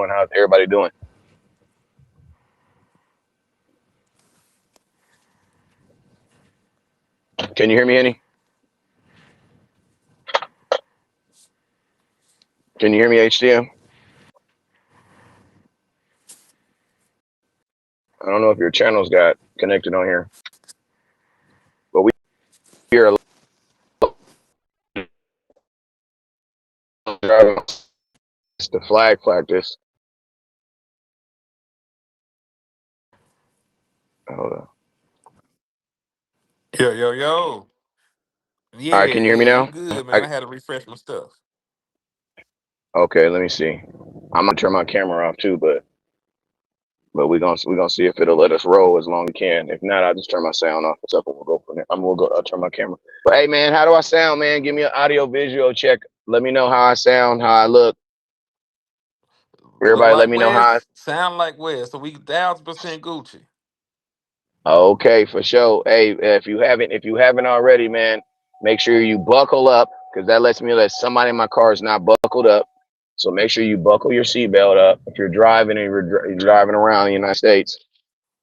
How's everybody doing? Can you hear me, Henny? Can you hear me, HTM? I don't know if your channels got connected on here, but we hear a lot of the flag practice. Hold on. Yo, yo, yo. All Yeah, right, can you hear me yeah, you now? good, man. I, I had to refresh my stuff. okay, let me see. I'm gonna turn my camera off too, but we're gonna see if it'll let us roll as long as we can. If not, I'll just turn my sound off and stuff, and we'll go from there. I'll turn my camera. But hey, man, how do I sound, man? Give me an audio visual check. Let me know how I sound, how I look. Look Everybody, let like me know how. Wes, sound like Wes. So we 1,000% Gucci. Okay, for sure. Hey, if you haven't already, man, make sure you buckle up because that lets me know that somebody in my car is not buckled up. So make sure you buckle your seatbelt up if you're driving and you're driving around the United States.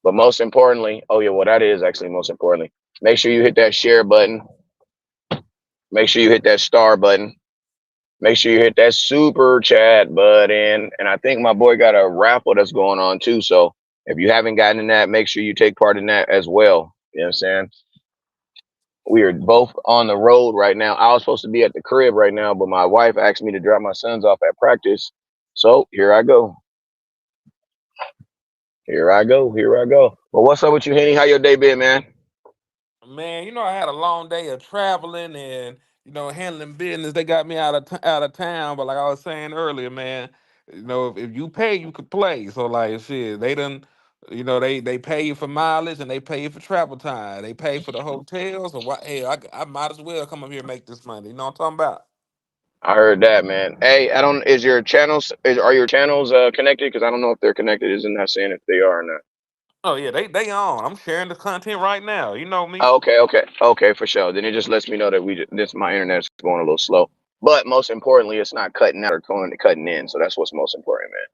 But most importantly, oh yeah, well that is actually most importantly. Make sure you hit that share button. Make sure you hit that star button. Make sure you hit that super chat button. And I think my boy got a raffle that's going on too. So if you haven't gotten in that, make sure you take part in that as well. You know what I'm saying? We are both on the road right now. I was supposed to be at the crib right now, but my wife asked me to drop my sons off at practice. So here I go. Here I go. Here I go. Well, what's up with you, Henny? How your day been, man? Man, I had a long day of traveling and handling business. They got me out of town, but like I was saying earlier, man, if you pay, you could play. So like shit, they done, they pay you for mileage and they pay you for travel time. They pay for the hotels. So what? Hey, I might as well come up here and make this money. You know what I'm talking about? I heard that, man. Hey, I don't. Is your channels? Are your channels connected? Because I don't know if they're connected. Isn't that saying if they are or not? Oh yeah, they on. I'm sharing the content right now. You know me. Oh, okay, for sure. Then it just lets me know that this my internet's going a little slow. But most importantly, it's not cutting out or cutting in. So that's what's most important, man.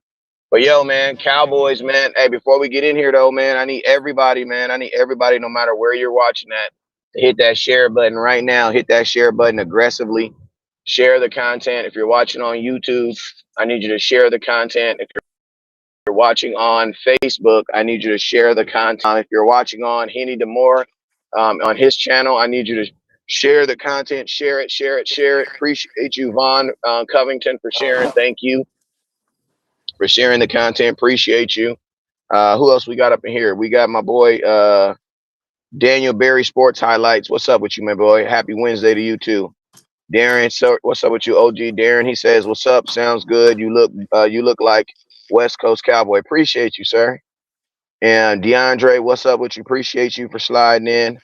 But yo, man, Cowboys, man. Hey, before we get in here though, man, I need everybody, man. I need everybody, no matter where you're watching at, to hit that share button right now. Hit that share button aggressively. Share the content. If you're watching on YouTube, I need you to share the content. If you're watching on Facebook, I need you to share the content. If you're watching on Henny Demore, on his channel, I need you to share the content. Share it, share it, share it. Appreciate you, Vaughn Covington, for sharing. Thank you for sharing the content. Appreciate you. Who else we got up in here? We got my boy Daniel Berry Sports Highlights. What's up with you, my boy? Happy Wednesday to you too. Darren, so what's up with you, OG Darren? He says, "What's up? Sounds good. You look like West Coast Cowboy. Appreciate you, sir." And DeAndre, what's up with you? Appreciate you for sliding in.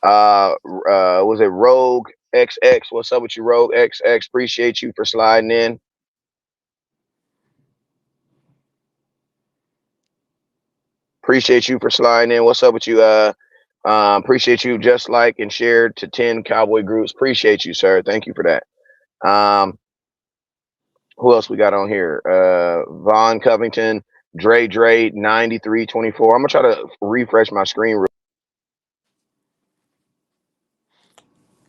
Was it Rogue XX? What's up with you, Rogue XX? Appreciate you for sliding in. Appreciate you for sliding in. What's up with you? Appreciate you. Just like and shared to 10 Cowboy groups. Appreciate you, sir. Thank you for that. Who else we got on here? Vaughn Covington, Dre 9324. I'm gonna try to refresh my screen.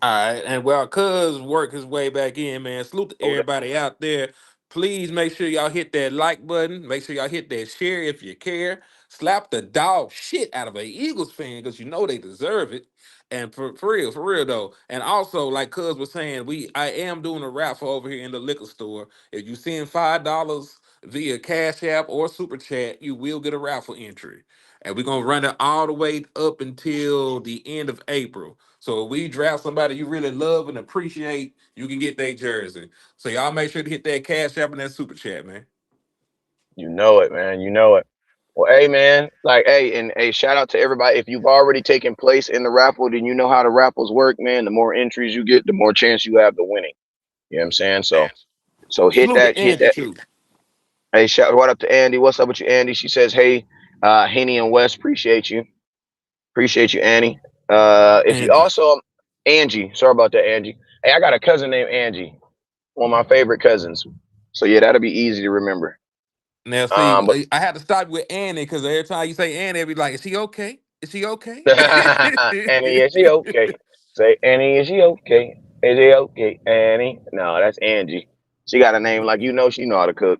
All right, and while Cuz work his way back in, man, salute to Real. everybody out there. Please make sure y'all hit that like button. Make sure y'all hit that share if you care. Slap the dog shit out of a Eagles fan because you know they deserve it. And for real though. And also, like Cuz was saying, I am doing a raffle over here in the liquor store. If you send $5 via Cash App or Super Chat, you will get a raffle entry. And we're gonna run it all the way up until the end of April. So if we draft somebody you really love and appreciate, you can get their jersey. So y'all make sure to hit that cash app and that super chat, man. You know it, man. You know it. Well, hey, man. Like, hey, and hey, shout out to everybody. If you've already taken place in the raffle, then you know how the raffles work, man. The more entries you get, the more chance you have to winning. You know what I'm saying? So hit Salute to hit Angie that. too. Hey, shout what up to Andy. What's up with you, Andy? She says, hey, Henny and West, appreciate you. Appreciate you, Annie. If you Angie. also Angie, sorry about that, Angie. Hey, I got a cousin named Angie, one of my favorite cousins. So yeah, that'll be easy to remember. Now, see, But I had to start with Annie because every time you say Annie, it be like, is she okay? Is she okay? Annie, is she okay? Say Annie, is she okay? Is she okay? Annie? No, that's Angie. She got a name like she know how to cook.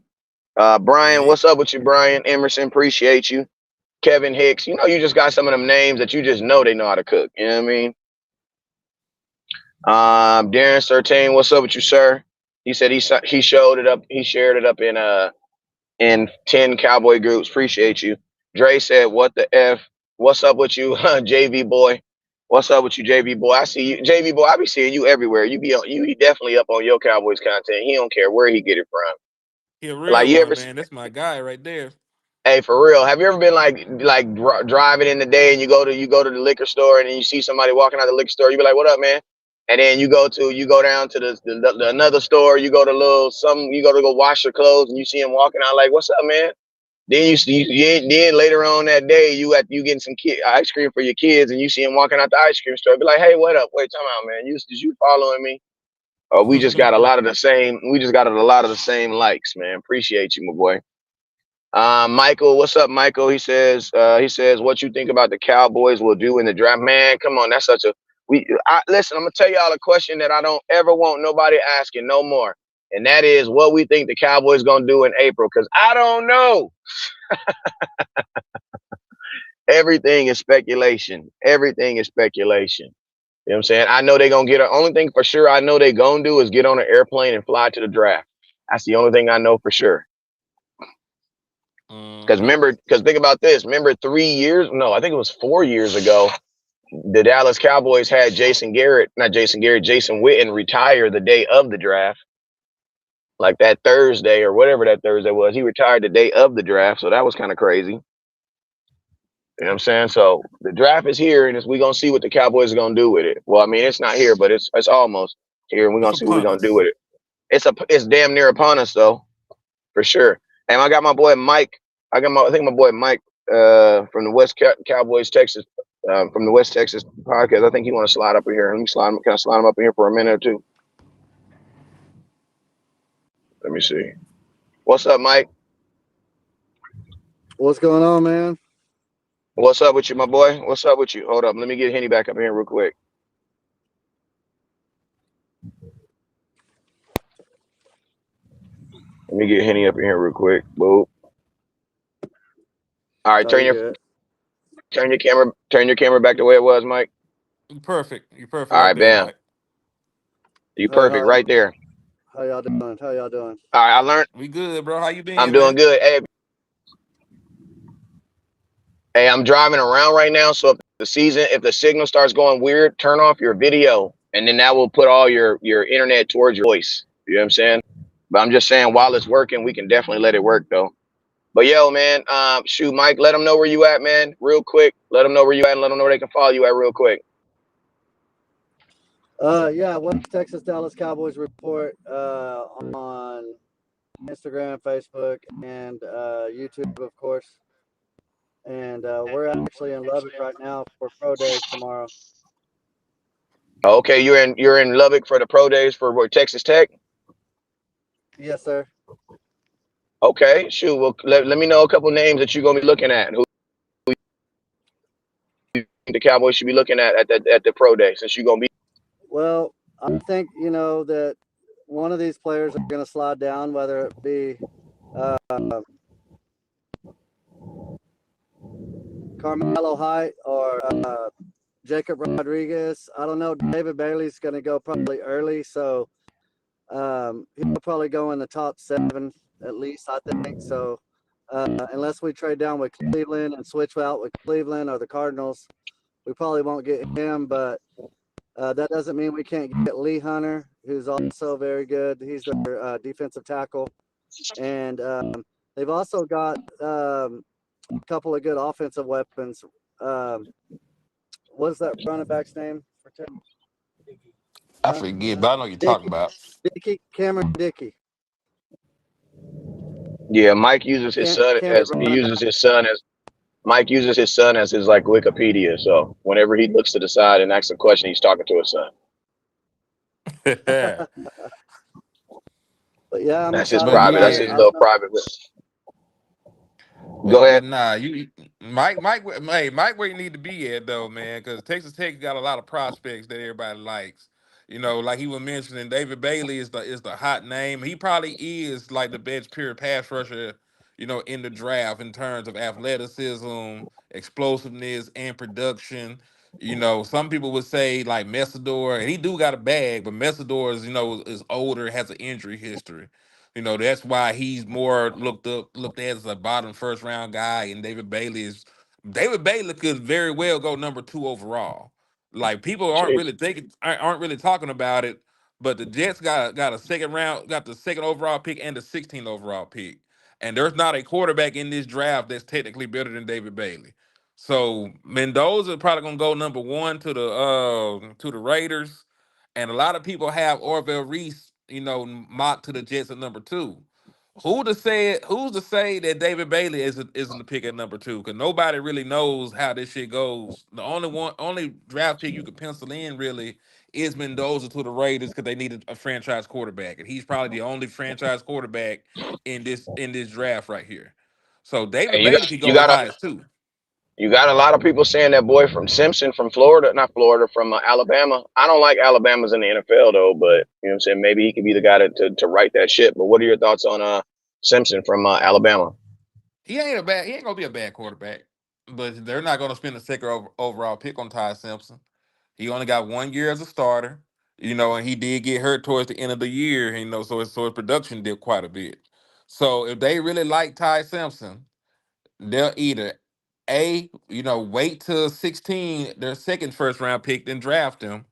Brian, Man, what's up with you, Brian? Emerson, appreciate you. Kevin Hicks, you just got some of them names that you just know they know how to cook. You know what I mean? Darren Sertain, what's up with you, sir? He said he showed it up. He shared it up in 10 Cowboy groups. Appreciate you. Dre said, "What the f? What's up with you, JV boy? What's up with you, JV boy? I see you, JV boy. I be seeing you everywhere. You definitely up on your Cowboys content. He don't care where he get it from. he a Like real you one, ever? man. That's my guy right there. Hey, for real. Have you ever been driving in the day and you go to the liquor store and then you see somebody walking out the liquor store? You be like, "What up, man?" And then you go down to the another store. You go to go wash your clothes and you see him walking out like, "What's up, man?" Then then later on that day you getting some ice cream for your kids and you see him walking out the ice cream store. Be like, "Hey, what up? Wait, time out, man. Is you following me?" Or we just got a lot of the same. We just got a lot of the same likes, man. Appreciate you, my boy. Michael, what's up, Michael? He says, what you think about the Cowboys will do in the draft? Man, come on, that's such a listen. I'm gonna tell y'all a question that I don't ever want nobody asking no more, and that is what we think the Cowboys gonna do in April, because I don't know. Everything is speculation. Everything is speculation. You know what I'm saying? I know they're gonna get. Only thing for sure I know they're gonna do is get on an airplane and fly to the draft. That's the only thing I know for sure. Mm-hmm. Because think about this. Remember 3 years? No, I think it was 4 years ago. The Dallas Cowboys had Jason Witten retire the day of the draft. Like that Thursday or whatever that Thursday was. He retired the day of the draft. So that was kind of crazy. You know what I'm saying? So the draft is here and we're going to see what the Cowboys are going to do with it. Well, I mean, it's not here, but it's almost here and we're going It's to see what we're upon going to do us. with it. It's damn near upon us, though, for sure. And I got my boy Mike. I think my boy Mike from the West Cowboys, Texas, from the West Texas podcast. I think he want to slide up in here. Let me slide him. Can I slide him up in here for a minute or two? Let me see. What's up, Mike? What's going on, man? What's up with you, my boy? What's up with you? Hold up. Let me get Henny back up here real quick. Let me get Henny up in here real quick. Boop. All right, turn your camera back the way it was, Mike. You perfect. You perfect All right right, there, bam. Mike. You perfect right there. How y'all doing? All right, I learned. We good, bro. How you I'm been, doing man? good. Hey, I'm driving around right now, so if the signal starts going weird, turn off your video, and then that will put all your internet towards your voice. You know what I'm saying? But I'm just saying, while it's working, we can definitely let it work, though. But yo, man, shoot, Mike, let them know where you at, man, real quick. Let them know where you at, and let them know where they can follow you at, real quick. Yeah, West Texas Dallas Cowboys report on Instagram, Facebook, and YouTube, of course. And we're actually in Lubbock right now for pro days tomorrow. Okay, you're in Lubbock for the pro days for Texas Tech. Yes, sir. Okay, shoot. Well, let me know a couple names that you're gonna be looking at. Who the Cowboys should be looking at the pro day, since you're gonna be. Well, I think that one of these players are going to slide down, whether it be Carmelo Height or Jacob Rodriguez. I don't know. David Bailey's going to go probably early, so he'll probably go in the top 7 at least, I think. So unless we trade down with Cleveland and switch out with Cleveland or the Cardinals, we probably won't get him. But that doesn't mean we can't get Lee Hunter, who's also very good. He's their defensive tackle. And they've also got a couple of good offensive weapons. What's that running back's name? I forget, but I know what you're talking about. Cameron Dickey. Yeah, Mike uses his son as Mike uses his son as his like Wikipedia. So whenever he looks to the side and asks a question, he's talking to his son. But yeah, I'm That's his excited. But private. That's yeah, his little private. Go ahead. But nah, you Mike, where you need to be at though, man, because Texas Tech got a lot of prospects that everybody likes. You know, like he was mentioning, David Bailey is the hot name. He probably is like the best pure pass rusher, in the draft in terms of athleticism, explosiveness, and production. Some people would say like Messador, and he do got a bag, but Messador is older, has an injury history. That's why he's more looked at as a bottom first round guy, and David Bailey could very well go number 2 overall. Like people aren't really talking about it, but the Jets got a second round, got the second overall pick and the 16th overall pick. And there's not a quarterback in this draft that's technically better than David Bailey. So Mendoza probably gonna go number 1 to the Raiders, and a lot of people have Orville Reese, mocked to the Jets at number 2. Who's to say that David Bailey isn't the pick at number 2? Because nobody really knows how this shit goes. The only draft pick you could pencil in really is Mendoza to the Raiders because they needed a franchise quarterback, and he's probably the only franchise quarterback in this draft right here. So Hey, David you got Bailey could you go as got a high as 2. you got a lot of people saying that boy from Simpson from Florida, not Florida, from Alabama. I don't like Alabama's in the NFL though, but you know what I'm saying. Maybe he could be the guy to right that ship. But what are your thoughts on Simpson from Alabama? He ain't gonna be a bad quarterback, but they're not gonna spend a second overall pick on Ty Simpson. He only got 1 year as a starter, and he did get hurt towards the end of the year, so his production dipped quite a bit. So if they really like Ty Simpson, they'll either wait till 16, their second first round pick, then draft him,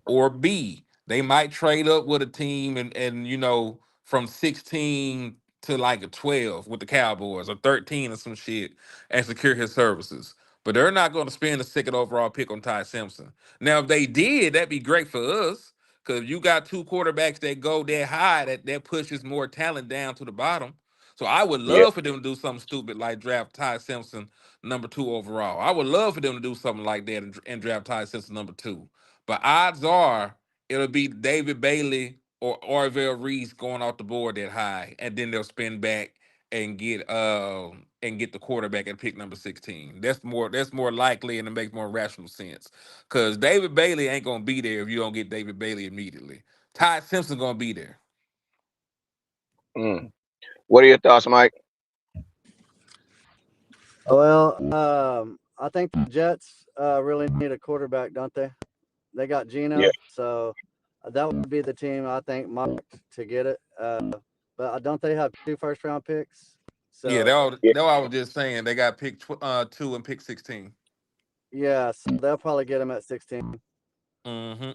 or B, they might trade up with a team and from 16 to like a 12 with the Cowboys or 13 or some shit and secure his services. But they're not going to spend a second overall pick on Ty Simpson. Now, if they did, that'd be great for us because you got 2 quarterbacks that go that high that pushes more talent down to the bottom. So I would Yeah. love for them to do something stupid like draft Ty Simpson number 2 overall. I would love for them to do something like that and draft Ty Simpson number 2. But odds are it'll be David Bailey or Orville Reese going off the board that high, and then they'll spin back and get the quarterback at pick number 16. That's more likely, and it makes more rational sense. Cause David Bailey ain't gonna be there if you don't get David Bailey immediately. Ty Simpson gonna be there. Mm. What are your thoughts, Mike? Well, I think the Jets really need a quarterback, don't they? They got Yeah. Geno, so that would be the team I think marked to get it. But don't they have 2 first round picks? Yeah, So Yeah. that I was just saying. They got pick 2 and pick 16. yeah, so they'll probably get him at 16. Mm-hmm.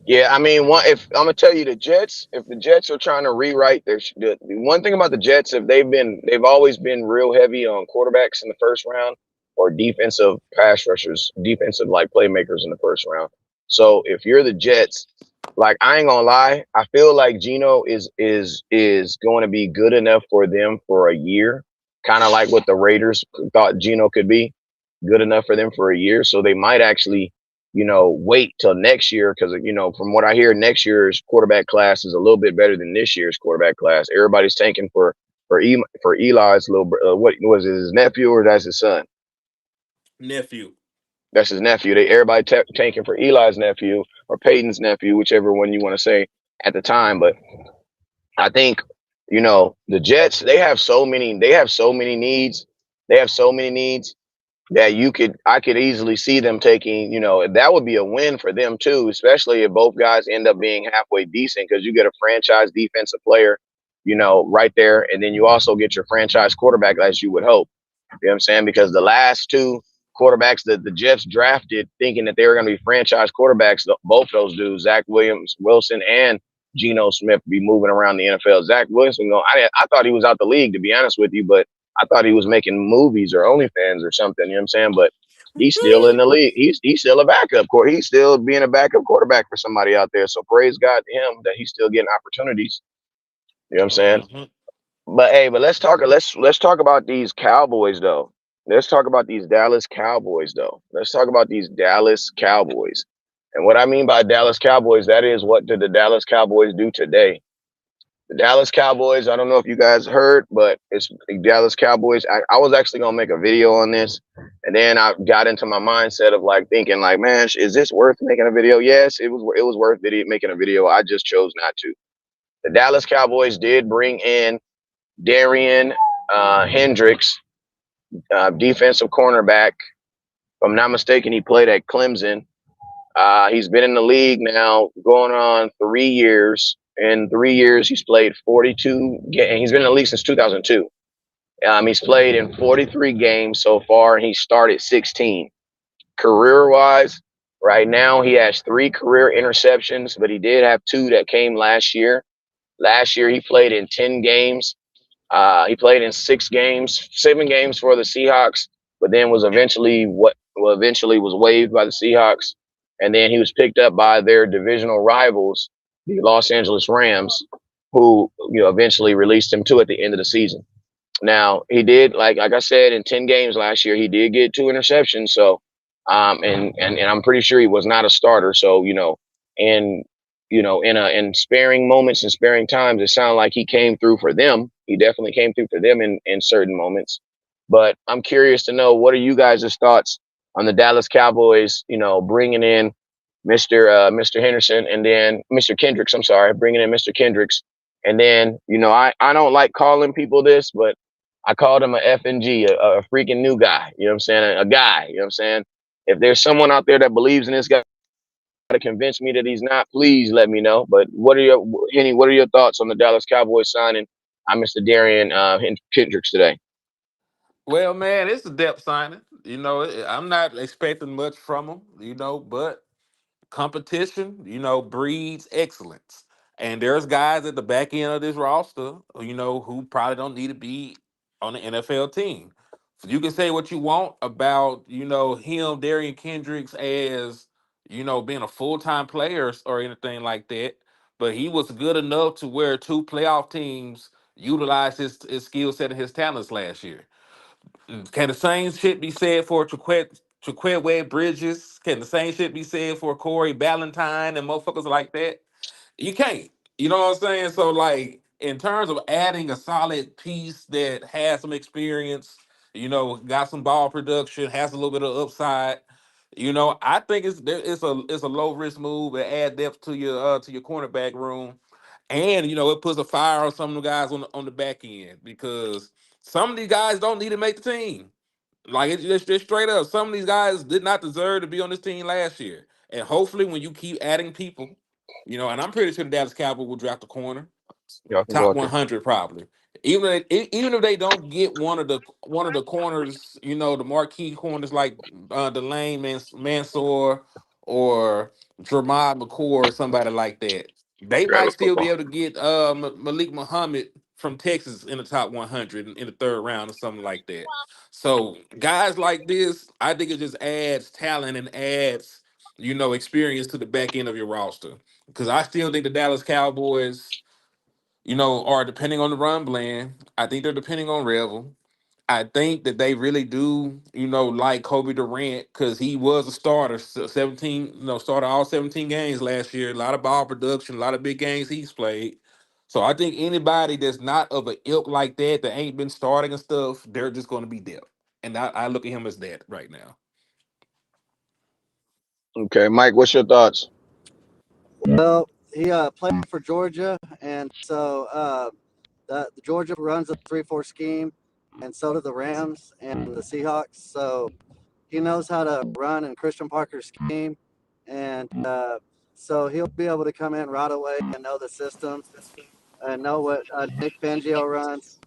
Yeah, I mean, if I'm gonna tell you the Jets, if the Jets are trying to rewrite the one thing about the Jets, if they've always been real heavy on quarterbacks in the first round or defensive pass rushers, defensive like playmakers in the first round. So if you're the Jets, like I ain't gonna lie, I feel like Geno is going to be good enough for them for a year, kind of like what the Raiders thought Geno could be, good enough for them for a year. So they might actually wait till next year because from what I hear, next year's quarterback class is a little bit better than this year's quarterback class. Everybody's tanking for Eli's little what was it, his nephew or that's his son? Nephew. That's his nephew. Everybody tanking for Eli's nephew or Peyton's nephew, whichever one you want to say at the time. But I think the Jets they have so many needs. They have so many needs that I could easily see them taking, that would be a win for them too, especially if both guys end up being halfway decent because you get a franchise defensive player, right there. And then you also get your franchise quarterback as you would hope. You know what I'm saying? Because the last 2 quarterbacks that the Jets drafted thinking that they were going to be franchise quarterbacks, both those dudes, Zach Wilson and Geno Smith, be moving around the NFL. Zach Wilson, I thought he was out the league, to be honest with you, but I thought he was making movies or OnlyFans or something. You know what I'm saying? But he's still in the league. He's still a backup quarterback. He's still being a backup quarterback for somebody out there. So praise God to him that he's still getting opportunities. You know what I'm saying? Mm-hmm. But hey, let's talk about these Cowboys though. Let's talk about these Dallas Cowboys though. Let's talk about these Dallas Cowboys. And what I mean by Dallas Cowboys, that is what did the Dallas Cowboys do today? The Dallas Cowboys. I don't know if you guys heard, but it's the Dallas Cowboys. I was actually gonna make a video on this, and then I got into my mindset of like thinking like, man, is this worth making a video? Yes, it was. It was worth making a video. I just chose not to. The Dallas Cowboys did bring in Derion Hendricks, defensive cornerback. If I'm not mistaken, he played at Clemson. He's been in the league now going on 3 years. In 3 years, he's played 42 games. He's been in the league since 2002. He's played in 43 games so far, and he started 16. Career-wise, right now he has 3 career interceptions, but he did have 2 that came last year. Last year he played in 10 games. He played in 7 games for the Seahawks, but then was eventually was waived by the Seahawks, and then he was picked up by their divisional rivals, the Los Angeles Rams, who eventually released him too at the end of the season. Now he did, like I said, in 10 games last year, he did get 2 interceptions. So, and I'm pretty sure he was not a starter. So and in sparing moments and sparing times, it sounded like he came through for them. He definitely came through for them in certain moments. But I'm curious to know, what are you guys' thoughts on the Dallas Cowboys? Bringing in Mr. Henderson, and then Mr. Kendricks. I'm sorry, bringing in Mr. Kendricks, and then I don't like calling people this, but I called him a FNG, a freaking new guy. You know what I'm saying? A guy. You know what I'm saying? If there's someone out there that believes in this guy to convince me that he's not, please let me know. But what are your thoughts on the Dallas Cowboys signing Mr. Derion Kendricks today? Well, man, it's a depth signing. I'm not expecting much from him. But competition, breeds excellence. And there's guys at the back end of this roster, who probably don't need to be on the NFL team. So you can say what you want about, him, Darian Kendricks, as, being a full-time player or anything like that. But he was good enough to where 2 playoff teams utilized his skill set and his talents last year. Can the same shit be said for Traquette Webb Bridges? Can the same shit be said for Corey Ballantyne and motherfuckers like that? You can't. You know what I'm saying? So, like, in terms of adding a solid piece that has some experience, got some ball production, has a little bit of upside, I think it's a low risk move and add depth to your cornerback room, and it puts a fire on some of the guys on the back end, because some of these guys don't need to make the team. Like, it's just straight up. Some of these guys did not deserve to be on this team last year. And hopefully, when you keep adding people, and I'm pretty sure the Dallas Cowboys will draft a corner, Y'all can go top out there. 100 probably. Even if they don't get one of the corners, the marquee corners like Delane Mansour or Jermod McCoy or somebody like that, they Grab might a still be football. able to get Malik Muhammad from Texas in the top 100 in the third round or something like that. So guys like this, I think it just adds talent and adds experience to the back end of your roster, because I still think the Dallas Cowboys are depending on the run blend. I think they're depending on Revel. I think that they really do, like Kobe Durant, because he was a starter, 17, started all 17 games last year. A lot of ball production, a lot of big games he's played. So I think anybody that's not of an ilk like that ain't been starting and stuff, they're just going to be depth. And I look at him as that right now. Okay, Mike, what's your thoughts? Well, he played for Georgia, and so the Georgia runs a 3-4 scheme, and so do the Rams and the Seahawks. So he knows how to run in Christian Parker's scheme, and so he'll be able to come in right away and know the system and know what Nick Fangio runs,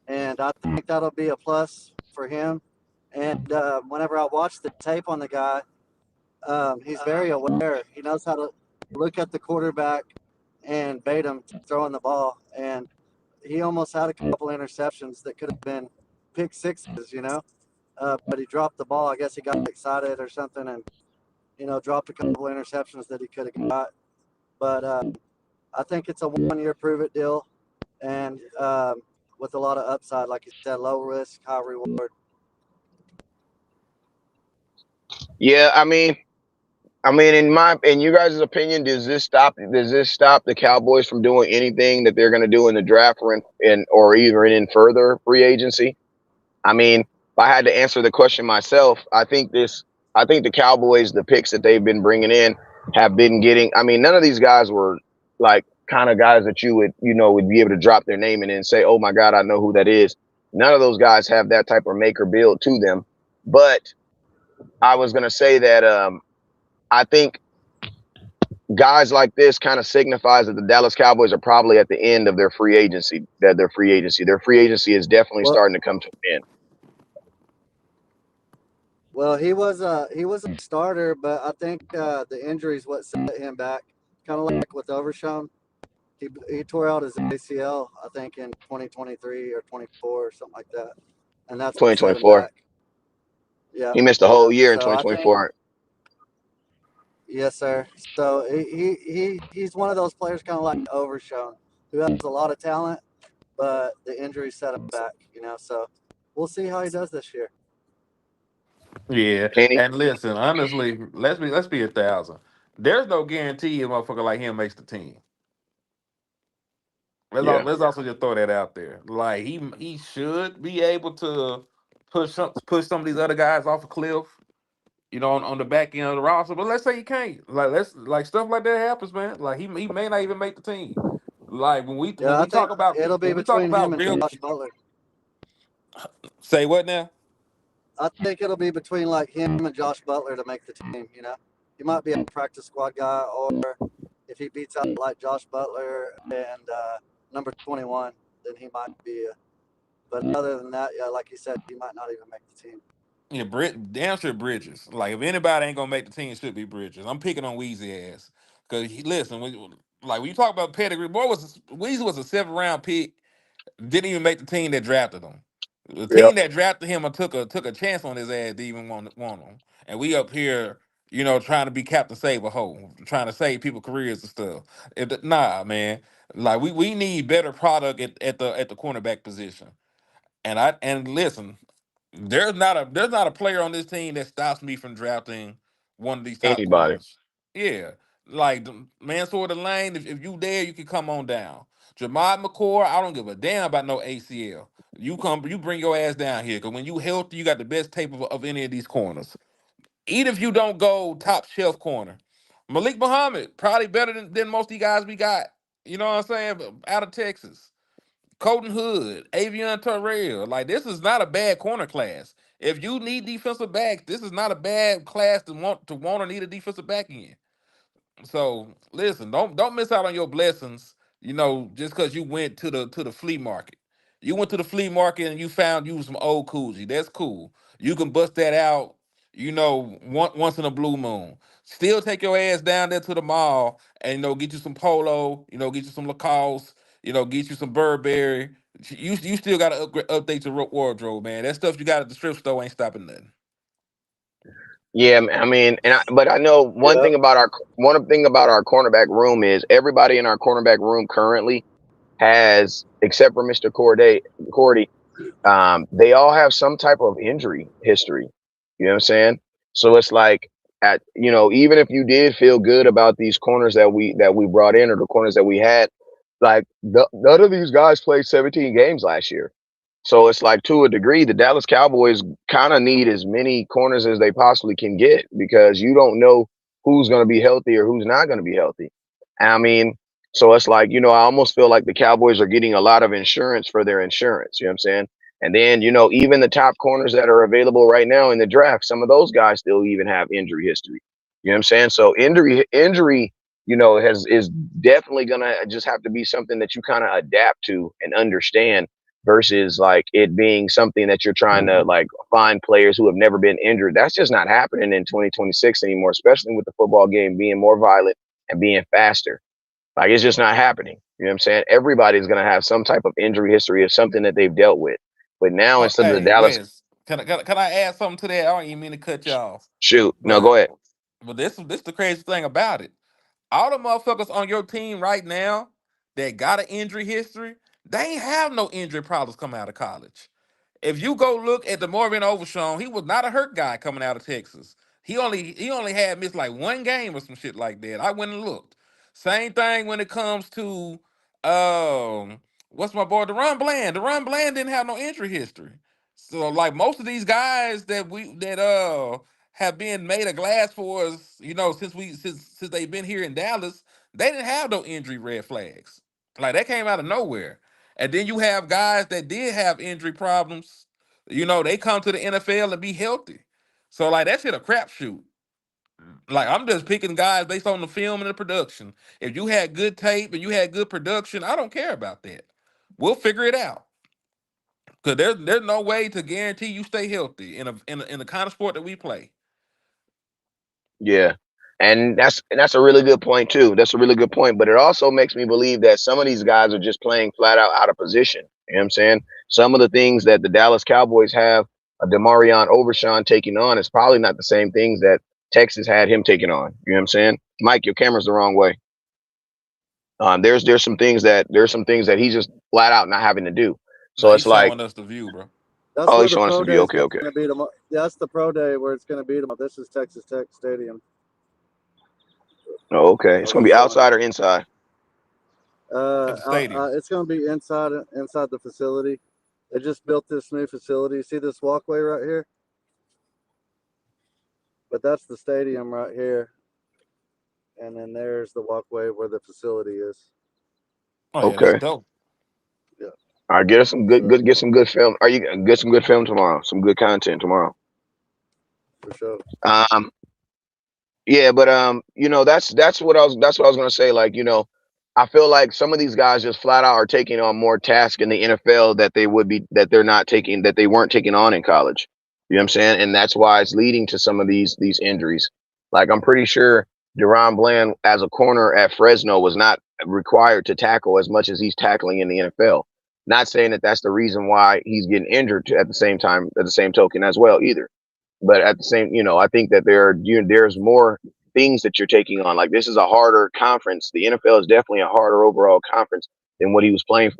and I think that'll be a plus for him. And whenever I watch the tape on the guy, he's very aware. He knows how to look at the quarterback and bait him throwing the ball. And he almost had a couple interceptions that could have been pick sixes, but he dropped the ball. I guess he got excited or something, and dropped a couple interceptions that he could have got. But I think it's a 1-year prove it deal, and with a lot of upside, like you said, low risk, high reward. Yeah, I mean, I mean, in you guys' opinion, does this stop the Cowboys from doing anything that they're going to do in the draft or even in further free agency? I mean, if I had to answer the question myself, I think the Cowboys, the picks that they've been bringing in, have been getting. I mean, none of these guys were like kind of guys that would be able to drop their name in and say, "Oh my God, I know who that is." None of those guys have that type of make or build to them. But I was gonna say that I think guys like this kind of signifies that the Dallas Cowboys are probably at the end of their free agency. Their free agency is definitely Well, starting to come to an end. well, he was a starter, but I think the injuries what set him back. Kind of like with Overshawn, he tore out his ACL, I think, in 2023 or 24 or something like that, and that's what set him 2024. back. Yeah, He missed the whole yeah. year in So I think 2024. yes, sir. So he's one of those players, kind of like Overshown, who has a lot of talent, but the injury set him back. So we'll see how he does this year. Yeah, Kenny, and listen, honestly, let's be 1,000. There's no guarantee a motherfucker like him makes the team. yeah, Let's also just throw that out there. Like he should be able to push some of these other guys off a cliff. On the back end of the roster. But let's say he can't. Like stuff like that happens, man. Like he may not even make the team. Like when we when Yeah, I we talk think about it'll be when we talk between him about and Bill, Josh Butler. say what now? I think it'll be between like him and Josh Butler to make the team. He might be a practice squad guy, or if he beats out like Josh Butler and number 21, then he might be. But other than that, yeah, like you said, he might not even make the team. Yeah, damn sure Bridges. Like if anybody ain't gonna make the team, it should be Bridges. I'm picking on Weezy ass because listen, when you talk about pedigree, Weezy was a 7th round pick. Didn't even make the team that drafted him. The yep. team that drafted him took a chance on his ass to even want him. And we up here, trying to be Captain Save a hole, trying to save people careers and stuff. Nah, man. Like we need better product at the cornerback position. And listen, there's not a player on this team that stops me from drafting one of these top Anybody. corners. Yeah. Like Mansour the Lane, if you there, you can come on down. Jamad McCord, I don't give a damn about no ACL. You bring your ass down here because when you healthy, you got the best tape of any of these corners. Even if you don't go top shelf corner, Malik Muhammad probably better than most of the guys we got. You know what I'm saying? Out of Texas. Colton Hood, Avion Terrell. Like this is not a bad corner class. If you need defensive backs, this is not a bad class to want or need a defensive back in. So listen, don't miss out on your blessings. Just because you went to the flea market. You went to the flea market and you found you some old Coogee. That's cool. You can bust that out. Once in a blue moon. Still take your ass down there to the mall and get you some polo. Get you some Lacoste. Get you some Burberry. You still got to update your wardrobe, man. That stuff you got at the strip store ain't stopping nothing. Yeah, I mean, but I know Yeah. one thing about our cornerback room is everybody in our cornerback room currently has, except for Mr. Cordy, they all have some type of injury history. You know what I'm saying? So it's like even if you did feel good about these corners that we brought in or the corners that we had, like none of these guys played 17 games last year. So it's like to a degree, the Dallas Cowboys kind of need as many corners as they possibly can get because you don't know who's going to be healthy or who's not going to be healthy. I mean, so it's like, I almost feel like the Cowboys are getting a lot of insurance for their insurance. You know what I'm saying? And then, even the top corners that are available right now in the draft, some of those guys still even have injury history. You know what I'm saying? So injury, is definitely gonna just have to be something that you kind of adapt to and understand versus like it being something that you're trying to like find players who have never been injured. That's just not happening in 2026 anymore, especially with the football game being more violent and being faster. Like it's just not happening. You know what I'm saying? Everybody's gonna have some type of injury history of something that they've dealt with. But now Oh, instead of the hey, Dallas Wes, can I add something to that? I don't even mean to cut you off, shoot, no, but go ahead. this the crazy thing about it. All the motherfuckers on your team right now that got an injury history, they ain't have no injury problems coming out of college. If you go look at the Morgan Overshawn, he was not a hurt guy coming out of Texas. He only had missed like one game or some shit like that. I went and looked. Same thing when it comes to what's my boy Deron Bland. Deron Bland didn't have no injury history. So like most of these guys that have been made of glass for us, since they've been here in Dallas, they didn't have no injury red flags. Like that came out of nowhere. And then you have guys that did have injury problems. They come to the NFL and be healthy. So like that shit a crapshoot. Like I'm just picking guys based on the film and the production. If you had good tape and you had good production, I don't care about that. We'll figure it out. Cause there's no way to guarantee you stay healthy in the kind of sport that we play. Yeah. And that's a really good point too. That's a really good point. But it also makes me believe that some of these guys are just playing flat out of position. You know what I'm saying? Some of the things that the Dallas Cowboys have a Demarion Overshawn taking on is probably not the same things that Texas had him taking on. You know what I'm saying? Mike, your camera's the wrong way. There's some things that he's just flat out not having to do. Now So he's it's like, showing us the view, bro. That's oh, where he's the showing us pro the day view. is Okay, going okay. to be tomorrow. That's the pro day where it's going to be tomorrow. This is Texas Tech Stadium. Oh, okay. It's I'll gonna be be showing outside you. or inside. At the stadium. It's going to be inside the facility. They just built this new facility. See this walkway right here? But that's the stadium right here. And then there's the walkway where the facility is. Oh yeah, that's Okay. dope. Yeah. All right, get us some So get some good film. Are you get some good film tomorrow? Some good content tomorrow. for sure. Um, yeah, but that's what I was gonna say. Like, I feel like some of these guys just flat out are taking on more tasks in the NFL that they weren't taking on in college. You know what I'm saying? And that's why it's leading to some of these injuries. Like I'm pretty sure Deron Bland as a corner at Fresno was not required to tackle as much as he's tackling in the NFL. Not saying that that's the reason why he's getting injured at the same time, at the same token as well either. But at the same, I think that there's more things that you're taking on. Like this is a harder conference. The NFL is definitely a harder overall conference than what he was playing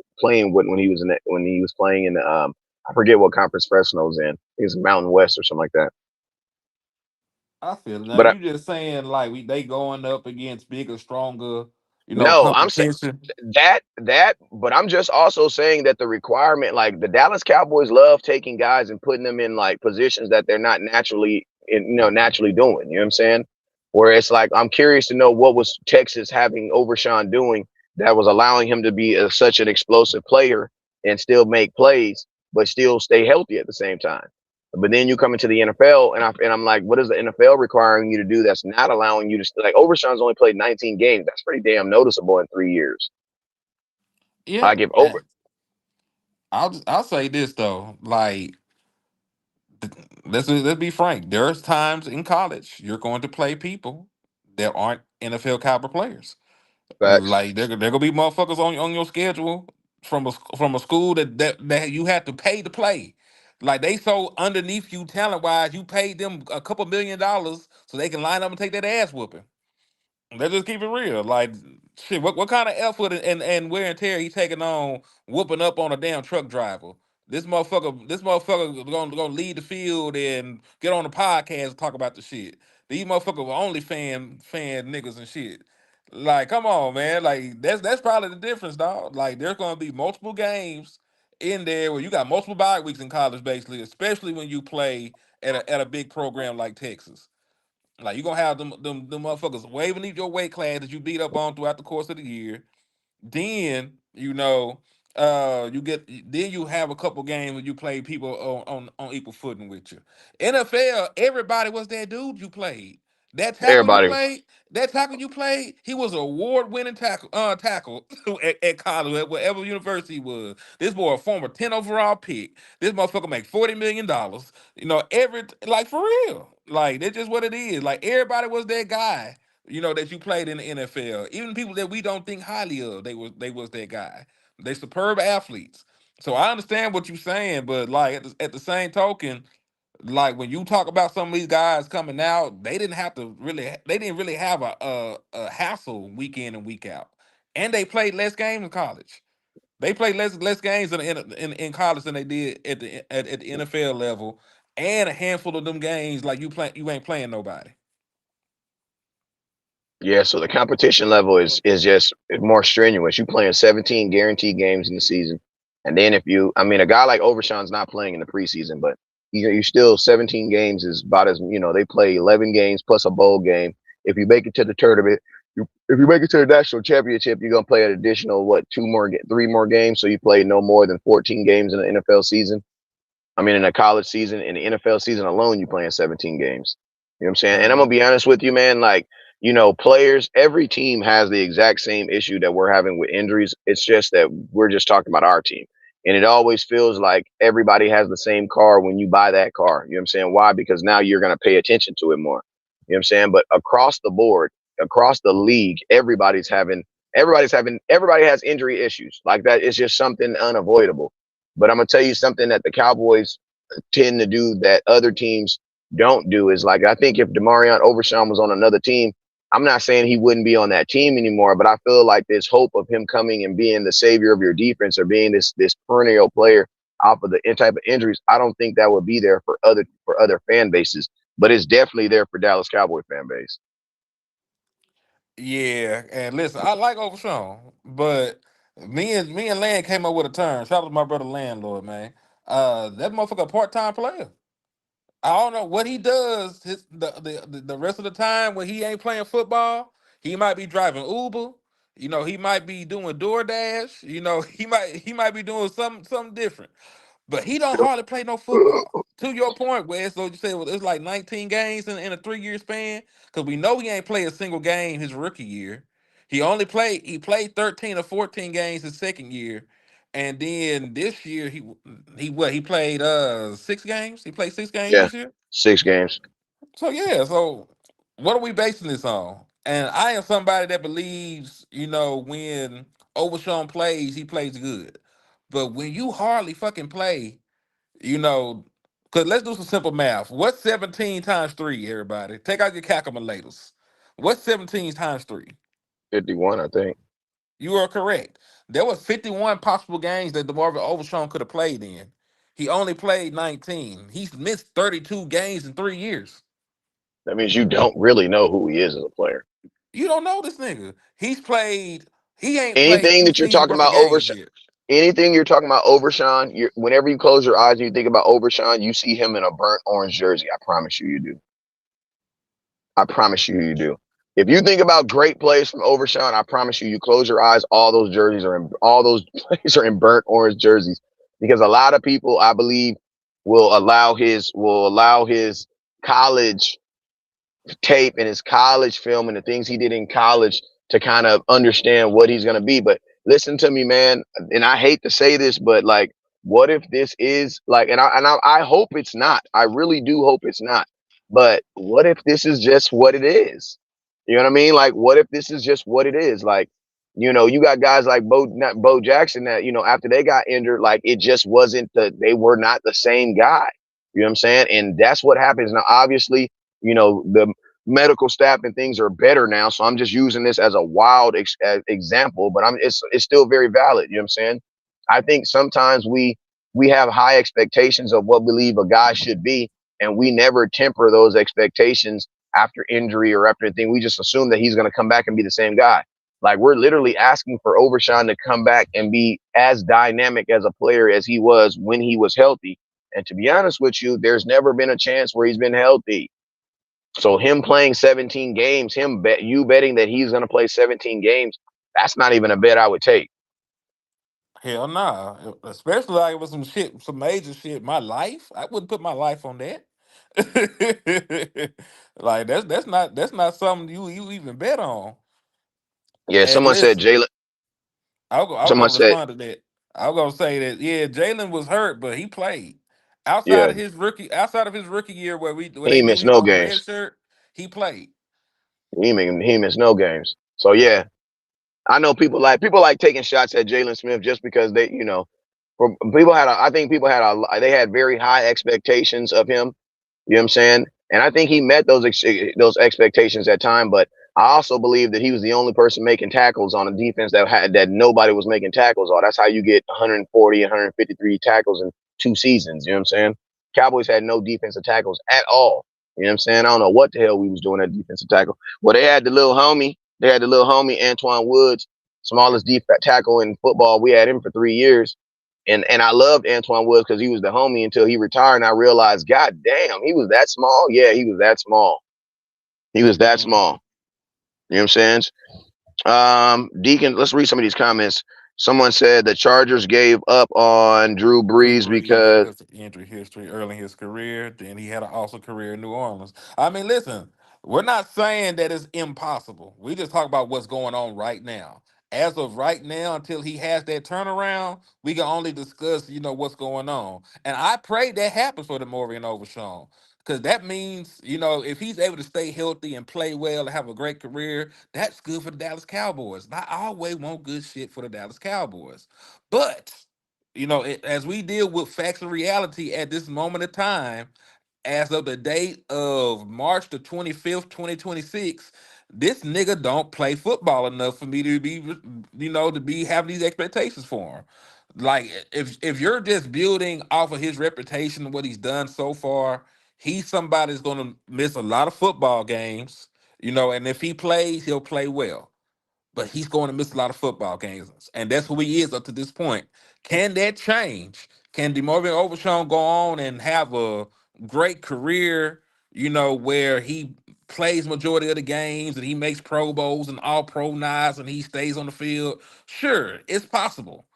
with when he was playing in the I forget what conference Fresno's in. I think it's Mountain West or something like that. I feel it. Now But you just saying like they going up against bigger, stronger, no, I'm saying competition. but I'm just also saying that the requirement, like the Dallas Cowboys love taking guys and putting them in like positions that they're not naturally doing. You know what I'm saying? Where it's like I'm curious to know what was Texas having Overshawn doing that was allowing him to be such an explosive player and still make plays, but still stay healthy at the same time. But then you come into the NFL, and I'm like, what is the NFL requiring you to do that's not allowing you to like? Overshawn's only played 19 games. That's pretty damn noticeable in 3 years. Yeah, I give over. I'll say this though, like let's be frank. There's times in college you're going to play people that aren't NFL caliber players. Facts. Like there gonna be motherfuckers on your schedule from a school that you have to pay to play. Like they so underneath you talent wise, you paid them a couple $1 million so they can line up and take that ass whooping. Let's just keep it real. Like shit, what kind of effort and wear and tear he taking on whooping up on a damn truck driver? This motherfucker gonna lead the field and get on the podcast and talk about the shit. These motherfuckers were only fan niggas and shit. Like, come on, man. Like that's probably the difference, dog. Like there's gonna be multiple games in there where you got multiple bye weeks in college, basically, especially when you play at a big program like Texas. Like you gonna have them motherfuckers way beneath your weight class that you beat up on throughout the course of the year. Then then you have a couple games where you play people on equal footing with you. NFL, everybody was that dude you played. That tackle you Everybody. played, that tackle you played, he was an award-winning tackle at college, at whatever university he was. This boy a former 10 overall pick. This motherfucker make $40 million. Every like for real. Like that's just what it is. Like everybody was that guy that you played in the NFL. Even people that we don't think highly of, they was that guy. They superb athletes. So I understand what you're saying, but like at the same token, like when you talk about some of these guys coming out, they didn't really have a hassle week in and week out, and they played less games in college. They played less games in college than they did at the NFL level, and a handful of them games like you ain't playing nobody. Yeah, so the competition level is just more strenuous. You playing 17 guaranteed games in the season, and then if you, I mean, a guy like Overshawn's not playing in the preseason, but you still 17 games is about as they play 11 games plus a bowl game. If you make it to the tournament, if you make it to the national championship, you're gonna play an additional three more games. So you play no more than 14 games in the NFL season. I mean, in a college season, in the NFL season alone, you're playing 17 games. You know what I'm saying? And I'm gonna be honest with you, man. Like, players, every team has the exact same issue that we're having with injuries. It's just that we're just talking about our team. And it always feels like everybody has the same car when you buy that car. You know what I'm saying? Why? Because now you're gonna pay attention to it more. You know what I'm saying? But across the board, across the league, everybody has injury issues. Like that, it's just something unavoidable. But I'm gonna tell you something that the Cowboys tend to do that other teams don't do is, like, I think if Overshawn was on another team, I'm not saying he wouldn't be on that team anymore, but I feel like this hope of him coming and being the savior of your defense or being this perennial player off of the type of injuries, I don't think that would be there for other fan bases. But it's definitely there for Dallas Cowboy fan base. Yeah, and listen, I like Overshawn, but me and Land came up with a term. Shout out to my brother Landlord, man. That motherfucker a part-time player. I don't know what he does the rest of the time when he ain't playing football. He might be driving Uber. He might be doing DoorDash. He might be doing something different. But he don't hardly play no football. To your point, Wes, so you said it's like 19 games in a 3-year span. Because we know he ain't played a single game his rookie year. He played 13 or 14 games his second year. And then this year he played 6 games. He played 6 games Yeah, this year. 6 games. So yeah, so what are we basing this on? And I am somebody that believes, when Overshawn plays, he plays good. But when you hardly fucking play, you know, because let's do some simple math. What's 17 times 3, everybody? Take out your calculators. What's 17 times 3? 51, I think. You are correct. There was 51 possible games that DeMarvin Overshawn could have played in. He only played 19. He's missed 32 games in 3 years. That means you don't really know who he is as a player. You don't know this nigga. He ain't played Anything two that you're seasons talking worth of about games yet. anything you're talking about Overshawn, whenever you close your eyes and you think about Overshawn, you see him in a burnt orange jersey. I promise you, you do. I promise you, you do. If you think about great plays from Overshawn, I promise you, you close your eyes, all those plays are in burnt orange jerseys, because a lot of people, I believe, will allow his college tape and his college film and the things he did in college to kind of understand what he's going to be. But listen to me, man. And I hate to say this, but like, what if this is like, and I hope it's not. I really do hope it's not. But what if this is just what it is? You know what I mean? Like, what if this is just what it is? Like, you got guys like Bo Jackson that, after they got injured, like it just wasn't they were not the same guy. You know what I'm saying? And that's what happens. Now, obviously, the medical staff and things are better now. So I'm just using this as a wild example, but it's still very valid. You know what I'm saying? I think sometimes we have high expectations of what we believe a guy should be, and we never temper those expectations after injury or after anything. We just assume that he's going to come back and be the same guy. Like, we're literally asking for Overshawn to come back and be as dynamic as a player as he was when he was healthy. And to be honest with you, there's never been a chance where he's been healthy. So him playing 17 games, you betting that he's going to play 17 games, that's not even a bet I would take. Hell nah. Especially like with some major shit. My life, I wouldn't put my life on that. Like that's not something you even bet on. Yeah, And someone said listen, Jalen. I was Someone gonna said, respond to that. I was gonna say that yeah, Jalen was hurt, but he played outside yeah, of his rookie year where he they knew missed he was no on the red games. shirt. He played. He missed no games. So yeah, I know people like taking shots at Jalen Smith just because I think people they had very high expectations of him. You know what I'm saying? And I think he met those expectations at time, but I also believe that he was the only person making tackles on a defense that nobody was making tackles on. That's how you get 140, 153 tackles in 2 seasons. You know what I'm saying? Cowboys had no defensive tackles at all. You know what I'm saying? I don't know what the hell we was doing at defensive tackle. Well, they had the little homie. They had the little homie Antoine Woods, smallest defensive tackle in football. We had him for 3 years. And I loved Antoine Woods because he was the homie until he retired. And I realized, God damn, he was that small. Yeah, he was that small. He was that Mm-hmm. small. You know what I'm saying? Deacon, let's read some of these comments. Someone said the Chargers gave up on Drew Drew Brees Brees because because of injury history early in his career. Then he had an awesome career in New Orleans. I mean, listen, we're not saying that it's impossible. We just talk about what's going on right now. As of right now, until he has that turnaround, we can only discuss, what's going on. And I pray that happens for the Morian Overshawn. Because that means, if he's able to stay healthy and play well and have a great career, that's good for the Dallas Cowboys. And I always want good shit for the Dallas Cowboys. But as we deal with facts and reality at this moment of time, as of the date of March the 25th, 2026, this nigga don't play football enough for me to be, to be having these expectations for him. Like, if you're just building off of his reputation and what he's done so far, he's somebody that's going to miss a lot of football games, and if he plays, he'll play well, but he's going to miss a lot of football games, and that's who he is up to this point. Can that change? Can DeMarvin Overshawn go on and have a great career? Where he plays majority of the games and he makes Pro Bowls and All Pro nods and he stays on the field. Sure, it's possible,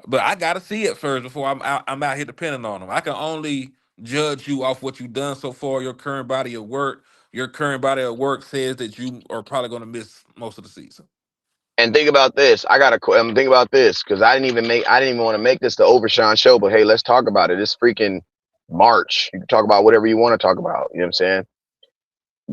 but I got to see it first before I'm out here depending on him. I can only judge you off what you've done so far. Your current body of work. Your current body of work says that you are probably going to miss most of the season. and think about this. Think about this because I didn't even want to make this the Overshawn show, but hey, let's talk about it. It's freaking March. You can talk about whatever you want to talk about. You know what I'm saying?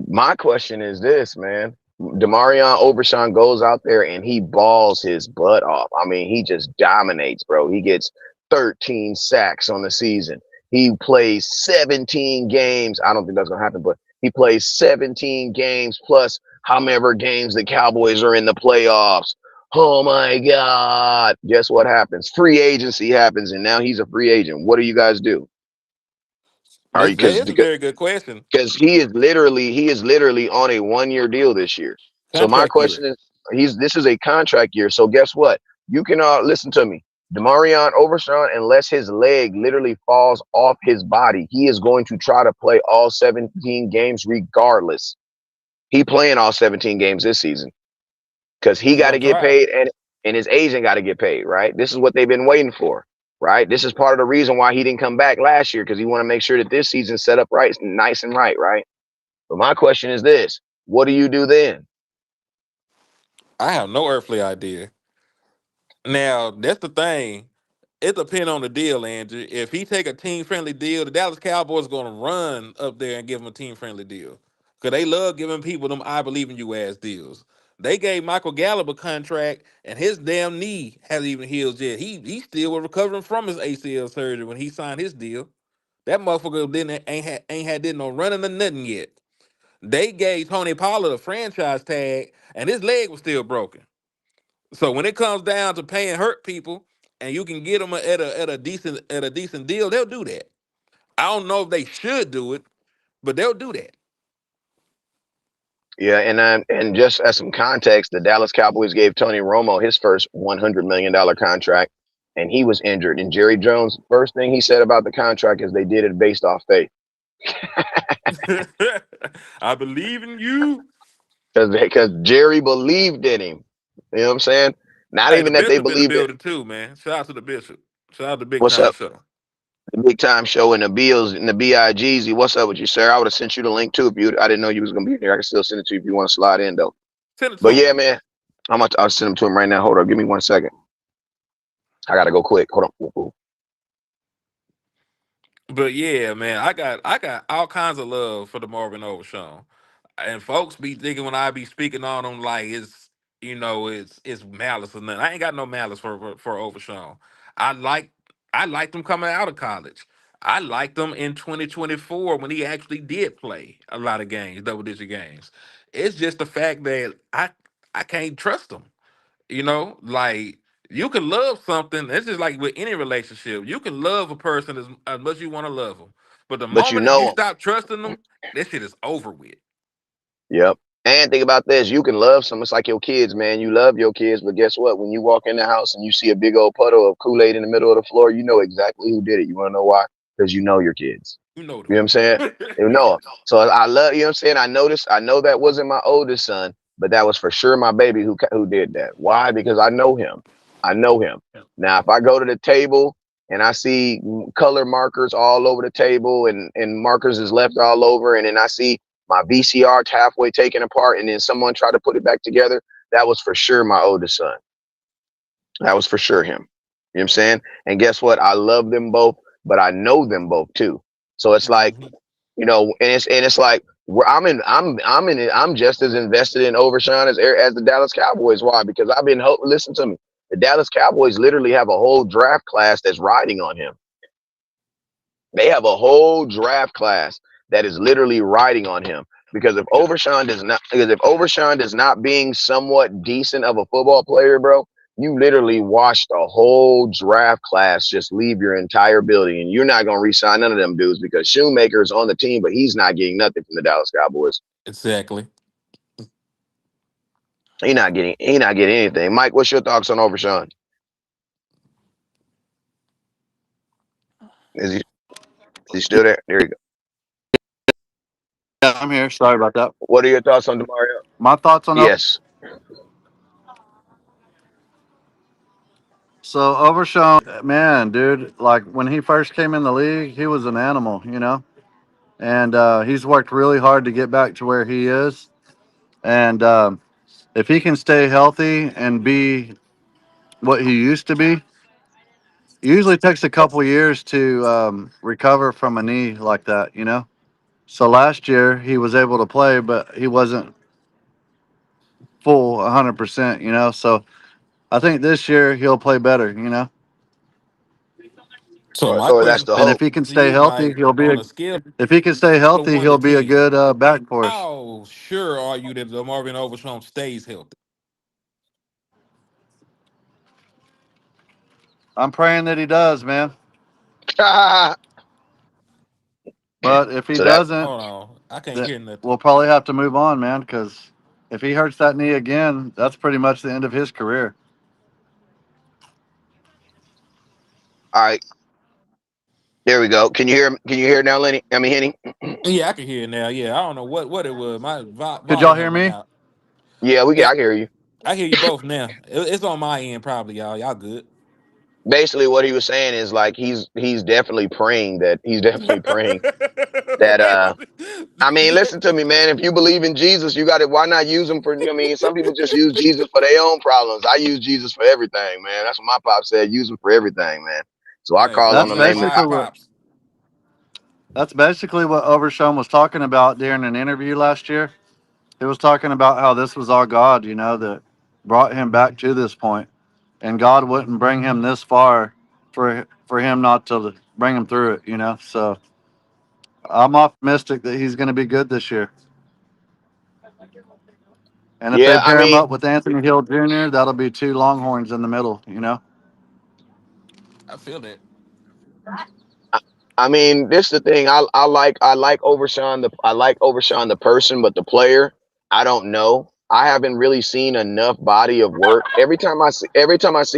My question is this, man. Demarion Overshawn goes out there and he balls his butt off. I mean, he just dominates, bro. He gets 13 sacks on the season. He plays 17 games. I don't think that's gonna happen, but he plays 17 games plus however games the Cowboys are in the playoffs. Oh my God. Guess what happens? Free agency happens, and now he's a free agent. What do you guys do? Are you It's a very good question. because he is literally on a 1 year deal this year. So my Contract question year. is, he's this is a contract year. So guess what? You can listen to me, Demarion Overshawn. Unless his leg literally falls off his body, he is going to try to play all 17 games regardless. He playing all 17 games this season because he He got to gonna get try. paid and his agent got to get paid. Right? This is what they've been waiting for. Right? This is part of the reason why he didn't come back last year because he want to make sure that this season's set up right, nice and right. Right? But my question is this: what do you do then? I have no earthly idea. Now, that's the thing. It depends on the deal, Andrew. If he take a team friendly deal, the Dallas Cowboys going to run up there and give him a team friendly deal because they love giving people them "I believe in you" ass deals. They gave Michael Gallup a contract, and his damn knee hasn't even healed yet. He still was recovering from his ACL surgery when he signed his deal. That motherfucker didn't ain't had did no running or nothing yet. They gave Tony Pollard a franchise tag, and his leg was still broken. So when it comes down to paying hurt people, and you can get them at a decent deal, they'll do that. I don't know if they should do it, but they'll do that. Yeah, and just as some context, the Dallas Cowboys gave Tony Romo his first $100 million contract, and he was injured. And Jerry Jones, first thing he said about the contract is they did it based off faith, I believe in you. because Jerry believed in him. You know what I'm saying? Not Hey, the even that they bishop in the believed it. building too, man. Shout out to the bishop. Shout out to Big What's Time up? Show. The big time show and the Bills and the BIGs. What's up with you, sir? I would have sent you the link too if you. I didn't know you was gonna be here. I can still send it to you if you want to slide in though. Send it to But yeah, him. man, I'll send them to him right now. Hold on, give me 1 second. I gotta go quick. Hold on. But yeah, man, I got all kinds of love for the Marvin Overshawn. And folks be thinking when I be speaking on them like it's malice or nothing. I ain't got no malice for Overshawn. I like I liked him coming out of college. I liked him in 2024 when he actually did play a lot of games, double digit games. It's just the fact that I can't trust him. Like you can love something. It's just like with any relationship. You can love a person as much as you want to love them. But the but you moment that you know, stop trusting them, that shit is over with. yep. And think about this: you can love someone. It's like your kids, man. You love your kids, but guess what? When you walk in the house and you see a big old puddle of Kool-Aid in the middle of the floor, you know exactly who did it. You want to know why? Because you know your kids. You know You know what I'm saying? them. You know 'em. So I love, you know what I'm saying? I know that wasn't my oldest son, but that was for sure my baby who did that. Why? Because I know him. I know him. Now, if I go to the table and I see color markers all over the table and markers is left all over, and then I see my VCR halfway taken apart and then someone tried to put it back together, that was for sure my oldest son. That was for sure him. You know what I'm saying? And guess what? I love them both, but I know them both too. So it's like, Mhm. you know, and it's like I'm just as invested in Overshawn as the Dallas Cowboys. Why? Because I've been listen to me. The Dallas Cowboys literally have a whole draft class that's riding on him. They have a whole draft class that is literally riding on him. Because if Overshawn does not being somewhat decent of a football player, bro, you literally watched a whole draft class just leave your entire building, and you're not gonna re-sign none of them dudes because Shoemaker's on the team, but he's not getting nothing from the Dallas Cowboys. Exactly. He not getting anything. Mike, what's your thoughts on Overshawn? Is he still there? There you go. Yeah, I'm here. Sorry about that. What are your thoughts on Demario? My thoughts on Yes. so Overshawn, man, dude, like when he first came in the league, he was an animal, you know, and he's worked really hard to get back to where he is. And if he can stay healthy and be what he used to be, it usually takes a couple years to recover from a knee like that, you know. So last year he was able to play, but he wasn't full 100%, you know. So I think this year he'll play better, you know. So my Or that's question the And if hope. he can to stay you, healthy, Mike, he'll be on a, a scale if he can stay of healthy, one to he'll be a ten, good back for us. how sure are you that the Marvin Overshawn stays healthy? I'm praying that he does, man. So But if he that doesn't, Hold on, I can't then hear nothing. we'll probably have to move on, man. Because if he hurts that knee again, that's pretty much the end of his career. all right. There we go. Can you hear now, Lenny? I mean Henny? Yeah, I can hear it now. Yeah, I don't know what it was. My Could y'all volume hear had went me? out. Yeah, Yeah, I can hear you. I hear you both now. It's on my end, probably, y'all. Y'all good? Basically what he was saying is like he's definitely praying that I mean, listen to me, man. If you believe in Jesus, you got it. Why not use him for? I mean, some people just use Jesus for their own problems. I use Jesus for everything, man. That's what my pop said. Use him for everything, man. So I Hey, call on That's the amen. name of. My basically what pops. that's basically what Overshawn was talking about during an interview last year. He was talking about how this was all God, you know, that brought him back to this point, and God wouldn't bring him this far for him not to bring him through it, you know. So I'm optimistic that he's going to be good this year. And if they Yeah, I pair him mean, up with Anthony Hill Jr., that'll be two Longhorns in the middle, you know. I feel that. I, I mean, this is the thing. I like Overshawn the person, but the player, I don't know. I haven't really seen enough body of work. Every time I see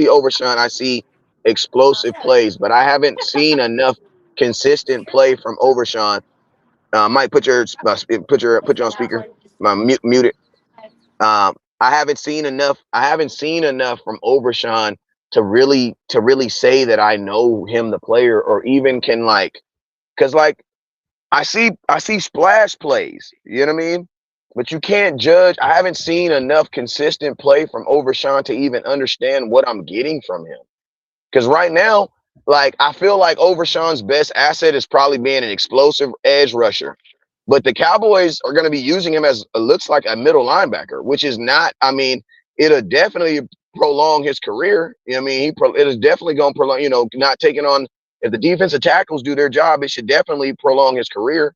Overshawn, I see explosive plays, but I haven't seen enough consistent play from Overshawn. Mike, put you on speaker. Mute it. I haven't seen enough from Overshawn to really say that I know him, the player, or even can like, cause like I see splash plays. You know what I mean? But you can't judge. I haven't seen enough consistent play from Overshawn to even understand what I'm getting from him. Because right now, like I feel like Overshawn's best asset is probably being an explosive edge rusher. But the Cowboys are going to be using him as looks like a middle linebacker, which is not. I mean, it'll definitely prolong his career. You know what I mean? It is definitely going to prolong. You know, not taking on if the defensive tackles do their job, it should definitely prolong his career.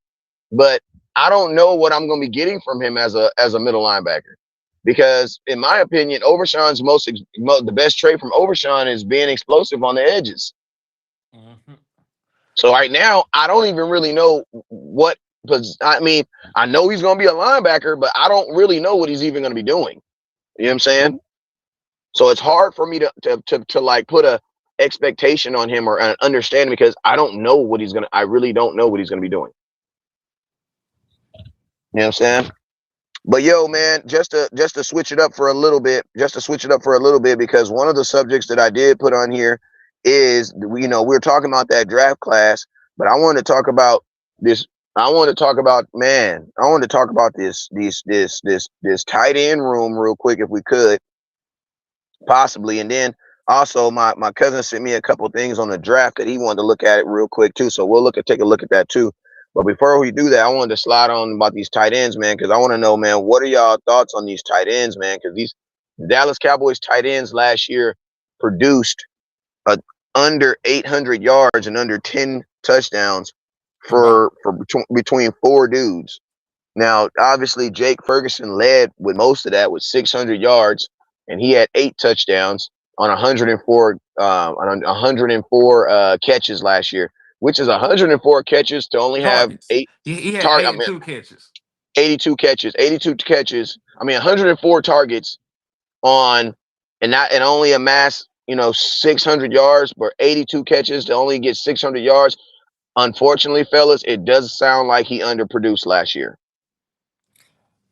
But I don't know what I'm going to be getting from him as a middle linebacker. Because in my opinion, Overshawn's the best trait from Overshawn is being explosive on the edges. Mhm. So right now, I don't even really know what. I mean, I know he's going to be a linebacker, but I don't really know what he's even going to be doing. You know what I'm saying? So it's hard for me to like put a expectation on him or an understanding because I don't know what he's gonna. I really don't know what he's going to be doing. You know what I'm saying? But yo, man, just to switch it up for a little bit, because one of the subjects that I did put on here is we were talking about that draft class, but I wanted to talk about this. I want to talk about man. I want to talk about this tight end room real quick if we could possibly, and then also my cousin sent me a couple things on the draft that he wanted to look at it real quick too. So we'll take a look at that too. But before we do that, I wanted to slide on about these tight ends, man, because I want to know, man, what are y'all thoughts on these tight ends, man? Because these Dallas Cowboys tight ends last year produced under 800 yards and under 10 touchdowns Combined. for between four dudes. Now, obviously, Jake Ferguson led with most of that with 600 yards, and he had 8 touchdowns on 104 catches last year, which is 104 catches to only have Targets. He had target. I mean, 82 catches. 82 catches. I mean, 104 targets on and only amass 600 yards, but 82 catches to only get 600 yards. Unfortunately, fellas, it does sound like he underproduced last year.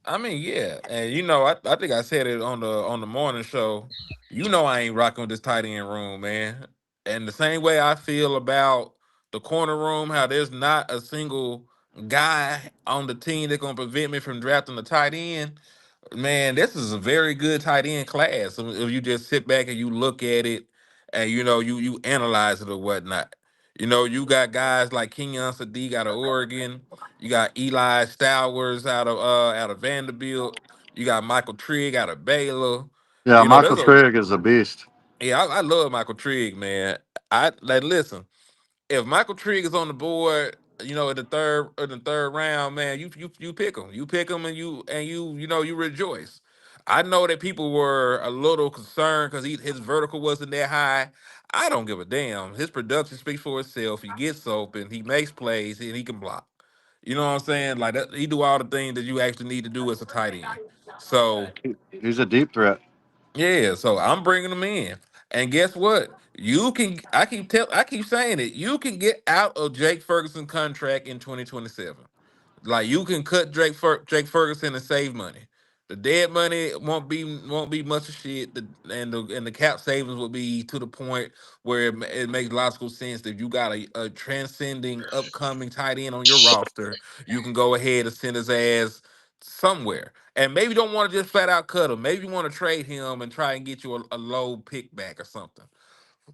I mean, yeah, and I think I said it on the morning show. I ain't rocking with this tight end room, man. And the same way I feel about the corner room, how there's not a single guy on the team that's gonna prevent me from drafting the tight end. Man, this is a very good tight end class. If you just sit back and you look at it, and you analyze it or whatnot. You got guys like Kenyon Sadiq out of Oregon. You got Eli Stowers out of Vanderbilt. You got Michael Trigg out of Baylor. Yeah, Michael There's a Trigg is a beast. yeah, I love Michael Trigg, man. I like listen. If Michael Trigg is on the board, in the third round, man, you pick him. You pick him, and you rejoice. I know that people were a little concerned because his vertical wasn't that high. I don't give a damn. His production speaks for itself. He gets open, he makes plays, and he can block. You know what I'm saying? Like that, he do all the things that you actually need to do as a tight end. So He's a deep threat. yeah, so I'm bringing them in, and guess what? You can. I keep saying it. You can get out of Jake Ferguson contract in 2027. Like you can cut Jake Ferguson and save money. The dead money won't be much of shit. And the cap savings will be to the point where it makes logical sense that if you got a transcending upcoming tight end on your roster, you can go ahead and send his ass somewhere. And maybe you don't want to just flat out cut him. Maybe you want to trade him and try and get you a low pick back or something.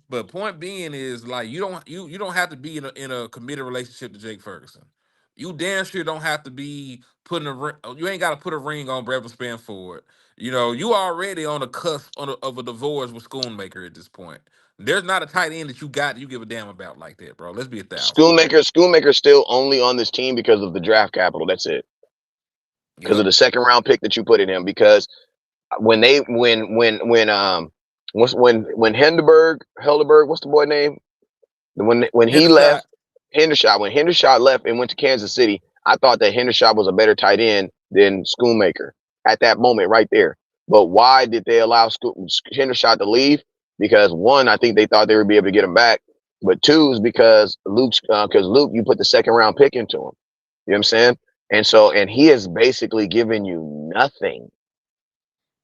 But point being is like you don't have to be in a committed relationship to Jake Ferguson. You damn sure don't have to be putting a ring. You ain't got to put a ring on Brevin Spanford. You already on the cusp of a divorce with Schoonmaker at this point. There's not a tight end that you got that you give a damn about like that, bro. Let's be 1,000. Schoonmaker's still only on this team because of the draft capital. That's it. Because of Yep. the second round pick that you put in him. Because when they when Helderberg, what's the boy name? When he Hendershot. left when Hendershot left and went to Kansas City, I thought that Hendershot was a better tight end than Schoonmaker at that moment right there. But why did they allow Hendershot to leave? Because one, I think they thought they would be able to get him back. But two is because Luke, you put the second round pick into him. You know what I'm saying? And he has basically given you nothing,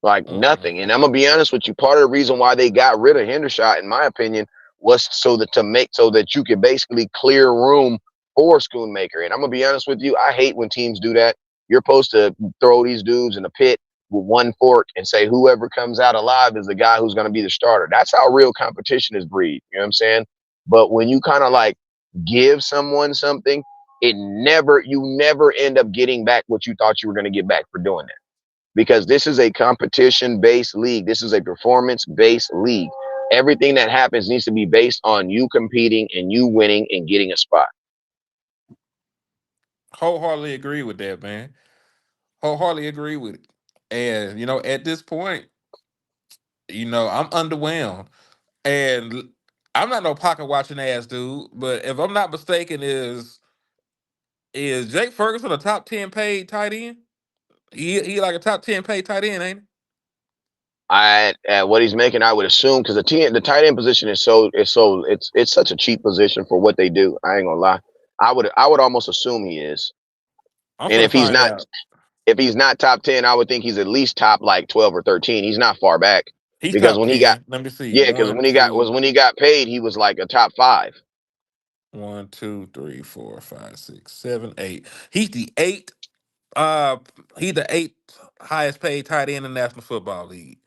like Mm-mm. nothing. And I'm gonna be honest with you. Part of the reason why they got rid of Hendershot, in my opinion, was so that you could basically clear room for Schoonmaker. And I'm gonna be honest with you. I hate when teams do that. You're supposed to throw these dudes in a pit with one fork and say whoever comes out alive is the guy who's gonna be the starter. That's how real competition is breed. You know what I'm saying? But when you kind of like give someone something, you never end up getting back what you thought you were gonna get back for doing that, because this is a competition-based league. This is a performance-based league. Everything that happens needs to be based on you competing and you winning and getting a spot. Wholeheartedly agree with that, man. Wholeheartedly agree with it. And at this point, I'm underwhelmed. And I'm not no pocket watching ass dude, but if I'm not mistaken, is Jake Ferguson a top 10 paid tight end? He like a top 10 paid tight end, ain't he? At what he's making, I would assume, because the tight end position is it's such a cheap position for what they do. I ain't gonna lie. I would almost assume he is. I'm And gonna find out. if he's not top 10, I would think he's at least top like 12 or 13. He's not far back He's because top when he got 10. Let me see. yeah, because when he got paid, he was like a top 5. 1, 2, 3, 4, 5, 6, 7, 8. He's the eighth. Uh, he's the eighth highest paid tight end in the National Football League.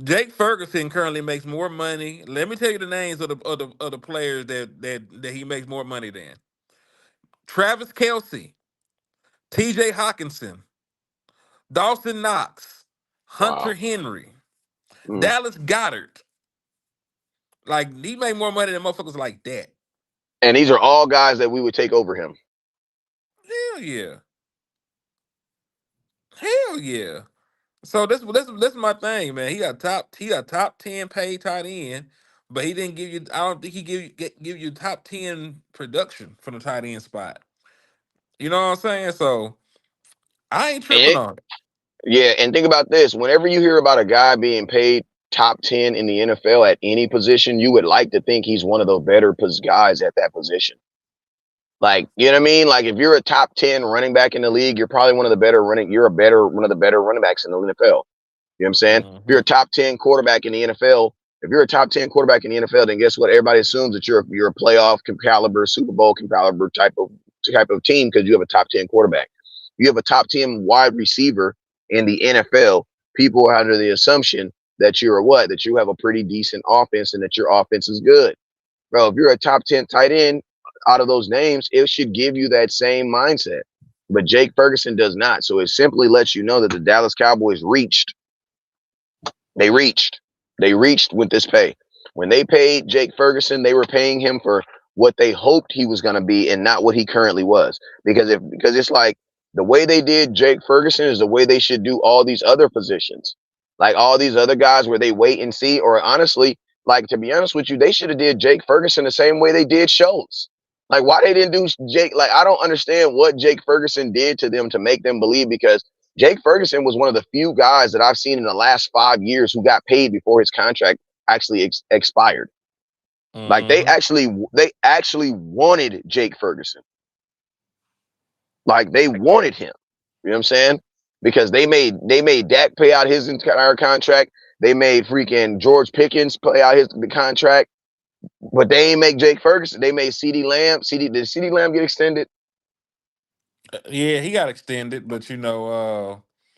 Jake Ferguson currently makes more money. Let me tell you the names of the players that he makes more money than: Travis Kelsey, T.J. Hawkinson, Dawson Knox, Hunter Wow. Henry, Mm. Dallas Goddard. Like, he made more money than motherfuckers like that. And these are all guys that we would take over him. Hell yeah. Hell yeah. So this my thing, man. He got top 10 paid tight end, but he didn't give you. I don't think he give you top 10 production from the tight end spot. You know what I'm saying? So I ain't tripping And on it. yeah, and think about this. Whenever you hear about a guy being paid top 10 in the NFL at any position, you would like to think he's one of the better guys at that position. Like, you know what I mean? Like, if you're a top 10 running back in the league, you're probably one of the better one of the better running backs in the NFL. You know what I'm saying? If you're a top 10 quarterback in the NFL, if you're a top 10 quarterback in the NFL, then guess what? Everybody assumes that you're a playoff caliber, Super Bowl caliber type of team because you have a top 10 quarterback. You have a top 10 wide receiver in the NFL. People are under the assumption that that you have a pretty decent offense and that your offense is good. Bro, if you're a top 10 tight end out of those names, it should give you that same mindset. But Jake Ferguson does not. So it simply lets you know that the Dallas Cowboys reached. They reached with this pay. When they paid Jake Ferguson, they were paying him for what they hoped he was going to be and not what he currently was. Because it's like the way they did Jake Ferguson is the way they should do all these other positions. Like all these other guys where they wait and see, or honestly, like, to be honest with you, they should have did Jake Ferguson the same way they did Schultz. Like, why they didn't do Jake? Like, I don't understand what Jake Ferguson did to them to make them believe, because Jake Ferguson was one of the few guys that I've seen in the last 5 years who got paid before his contract actually expired. Like, they actually wanted Jake Ferguson. Like, they wanted him. You know what I'm saying? Because they made Dak pay out his entire contract. They made freaking George Pickens pay out the contract. But they ain't make Jake Ferguson. They made CeeDee Lamb. Did CeeDee Lamb get extended? Yeah, he got extended, but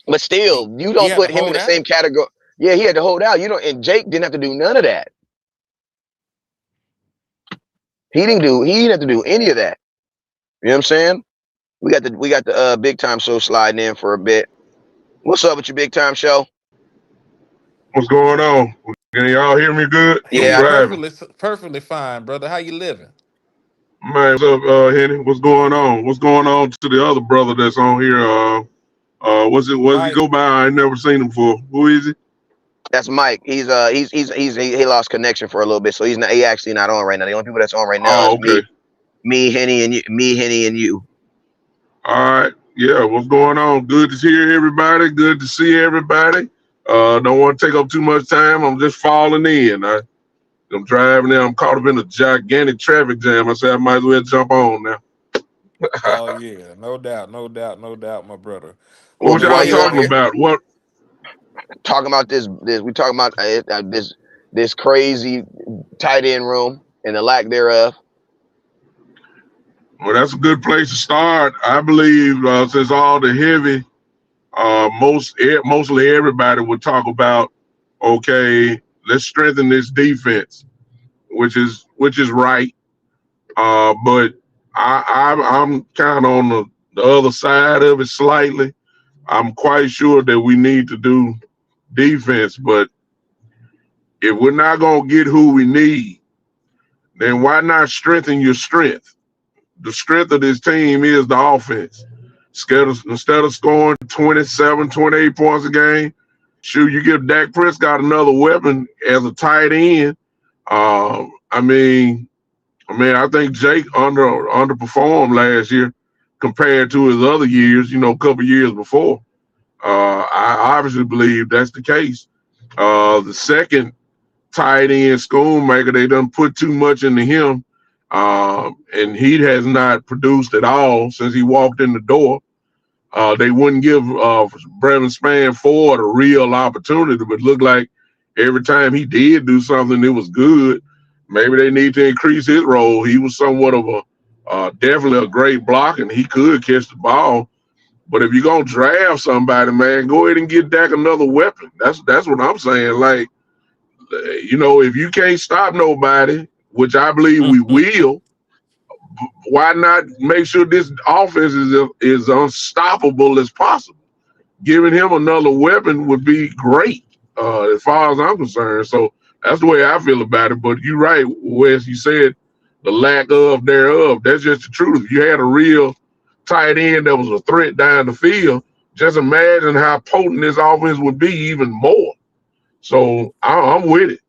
But still, you he don't had to put him in hold the same out. category. Yeah, he had to hold out. You know, and Jake didn't have to do none of that. He didn't have to do any of that. You know what I'm saying? We got the big time show sliding in for a bit. What's up with your big time show? What's going on? Can y'all hear me good? I'm Yeah, driving. Perfectly fine, brother. How you living? Man, what's up, Henny? What's going on? What's going on to the other brother that's on here? What's he Mike. go by? I ain't never seen him before. Who is he? that's Mike. He lost connection for a little bit, so he actually not on right now. The only people that's on right now Oh, is okay. Henny, and you. All right. Yeah, what's going on? Good to hear everybody. Good to see everybody. Don't want to take up too much time. I'm just falling in. I'm driving there. I'm caught up in a gigantic traffic jam. I said I might as well jump on now. Oh yeah, no doubt, my brother. Well, What But y'all while you yeah, on talking here about? What? talking about we talking about this crazy tight end room and the lack thereof. Well, that's a good place to start. I believe since all the heavy, mostly everybody would talk about, okay, let's strengthen this defense, which is right. But I'm kind of on the other side of it slightly. I'm quite sure that we need to do defense, but if we're not gonna get who we need, then why not strengthen your strength? The strength of this team is the offense. Instead of scoring 27, 28 points a game, shoot, you give Dak Prescott another weapon as a tight end I mean, I think Jake underperformed last year compared to his other years. A couple years before. I obviously believe that's the case. The second tight end Schoonmaker, they done put too much into him, and he has not produced at all since he walked in the door. They wouldn't give Brevin Spann-Ford a real opportunity, but it looked like every time he did do something, it was good. Maybe they need to increase his role. He was somewhat of definitely a great blocker, and he could catch the ball. But if you're gonna draft somebody, man, go ahead and get Dak another weapon. That's what I'm saying. Like, if you can't stop nobody, which I believe we will, why not make sure this offense is unstoppable as possible? Giving him another weapon would be great, as far as I'm concerned. So that's the way I feel about it. But you're right, Wes. You said the lack of thereof. That's just the truth. If you had a real tight end that was a threat down the field, just imagine how potent this offense would be even more. So I'm with it.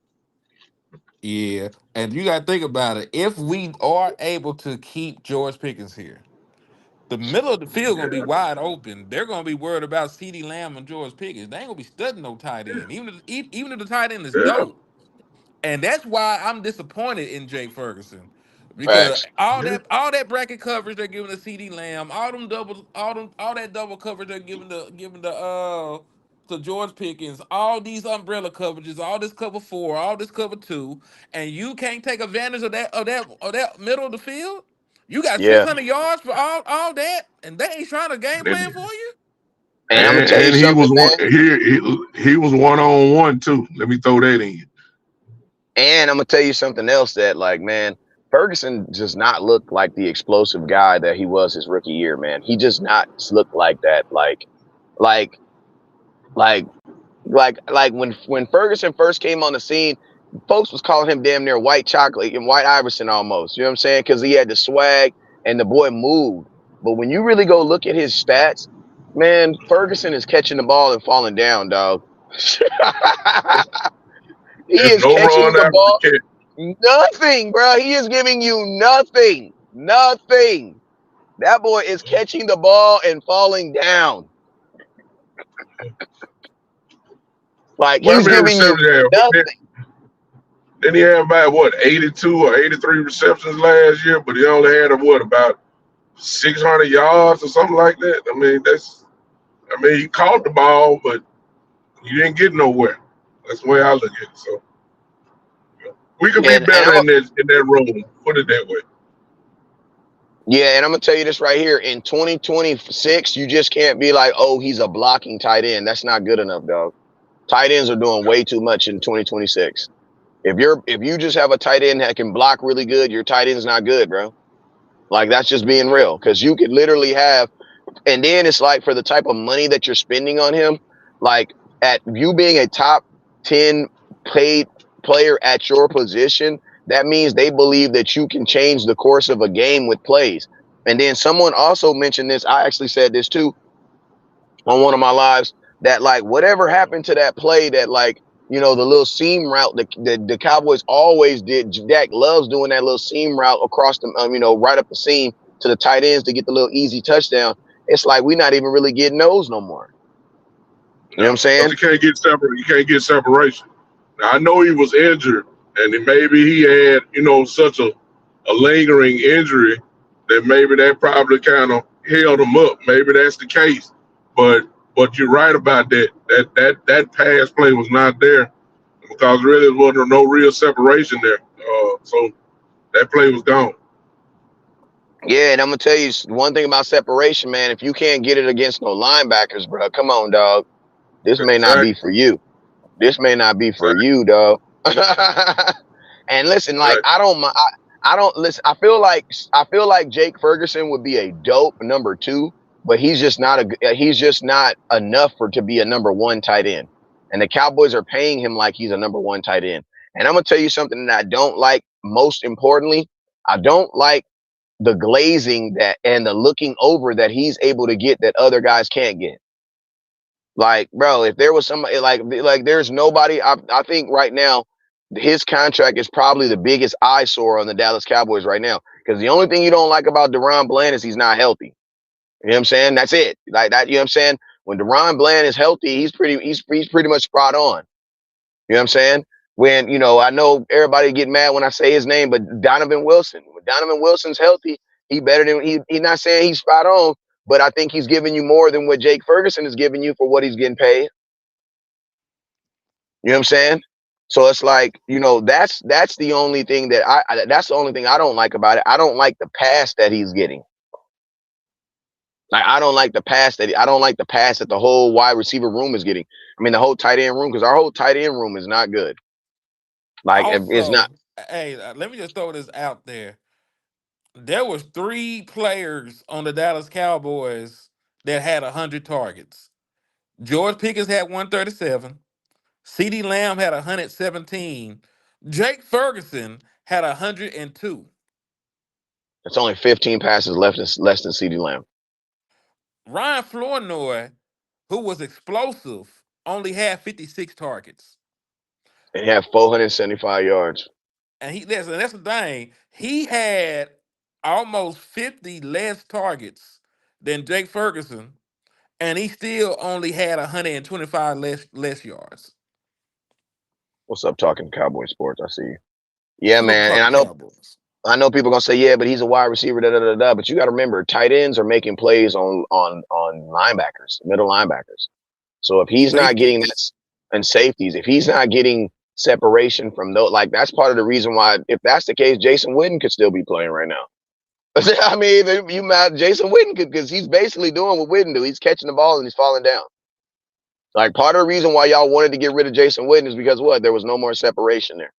Yeah, and you got to think about it. If we are able to keep George Pickens here, the middle of the field gonna be wide open. They're gonna be worried about CeeDee Lamb and George Pickens. They ain't gonna be studying no tight end, even if the tight end is Yeah. dope. And that's why I'm disappointed in Jake Ferguson, because Facts. all that bracket coverage they're giving to CD Lamb, all that double coverage they're giving to George Pickens, all these umbrella coverages, all this cover 4, all this cover 2, and you can't take advantage of that middle of the field. You got Yeah. 600 yards for all that, and they ain't trying to game And, plan for you. And I'm gonna tell you and he something, was one. man. He was 1-on-1 too. Let me throw that in. And I'm gonna tell you something else that, like, man, Ferguson does not look like the explosive guy that he was his rookie year, man. He does not look like that. Like, like, when Ferguson first came on the scene, folks was calling him damn near white chocolate and White Iverson almost. You know what I'm saying? Because he had the swag and the boy moved. But when you really go look at his stats, man, Ferguson is catching the ball and falling down, dog. He There's is no catching run the after the ball. catch. Nothing, bro. He is giving you nothing. Nothing. That boy is catching the ball and falling down. Like, Well, how he's many giving you receptions he had? nothing. Then he had about 82 or 83 receptions last year, but he only had about 600 yards or something like that. He caught the ball, but he didn't get nowhere. That's the way I look at it. So we could be And better in that role. Put it that way. and I'm gonna tell you this right here. In 2026, you just can't be like, oh, he's a blocking tight end. That's not good enough, dog. Tight ends are doing way too much in 2026. If you just have a tight end that can block really good, your tight end's not good, bro. Like, that's just being real. Because you could literally have, and then it's like, for the type of money that you're spending on him, like, at you being a top 10 paid player at your position, that means they believe that you can change the course of a game with plays. And then someone also mentioned this. I actually said this too on one of my lives, that, like, whatever happened to that play that, like, the little seam route that the Cowboys always did. Dak loves doing that little seam route across the, right up the seam to the tight ends to get the little easy touchdown. It's like, we're not even really getting those no more. You know what I'm No, because saying? you can't get separate. You can't get separation. Now, I know he was injured, and maybe he had such a lingering injury that maybe that probably kind of held him up. Maybe that's the case, but you're right about that. That pass play was not there because really there wasn't no real separation there. So that play was gone. Yeah, and I'm gonna tell you one thing about separation, man. If you can't get it against no linebackers, bro, come on, dog. This may not be Exactly. for you. This may not be for Exactly. you, dog. And listen, like, Exactly. I don't listen. I feel like Jake Ferguson would be a dope number 2, but he's just not enough to be a number 1 tight end. And the Cowboys are paying him like he's a number 1 tight end. And I'm gonna tell you something that I don't like. Most importantly, I don't like the glazing that and the looking over that he's able to get that other guys can't get. Like, bro, if there was somebody like there's nobody. I think right now his contract is probably the biggest eyesore on the Dallas Cowboys right now. Because the only thing you don't like about Derion Bland is he's not healthy. You know what I'm saying? That's it. Like that, you know what I'm saying? When Derion Bland is healthy, he's pretty much spot on. You know what I'm saying? When, you know, I know everybody get mad when I say his name, but Donovan Wilson. When Donovan Wilson's healthy, he better than he's not saying he's spot on, but I think he's giving you more than what Jake Ferguson is giving you for what he's getting paid. You know what I'm saying? So it's like, you know, that's the only thing that that's the only thing I don't like about it. I don't like the pass that he's getting. Like I don't like the pass that the whole wide receiver room is getting. I mean, the whole tight end room, because our whole tight end room is not good. Like it's not. Also, hey, let me just throw this out there. There was 3 players on the Dallas Cowboys that had 100 targets. George Pickens had 137. CeeDee Lamb had 117. Jake Ferguson had 102. It's only 15 passes left, less than CeeDee Lamb. Ryan Flournoy, who was explosive, only had 56 targets. And he had 475 yards. And that's the thing. He had almost 50 less targets than Jake Ferguson, and he still only had 125 less yards. What's up, talking Cowboy sports? I see you. Yeah, What's up, man. And talking Cowboys? I know people gonna say, yeah, but he's a wide receiver, da da da da. But you got to remember, tight ends are making plays on linebackers, middle linebackers. So if he's not getting that, Safeties. and safeties, if he's not getting separation from those, like that's part of the reason why. If that's the case, Jason Witten could still be playing right now. I mean, you mad Jason Witten could, because he's basically doing what Witten do. He's catching the ball and he's falling down. Like part of the reason why y'all wanted to get rid of Jason Witten is because what? There was no more separation there.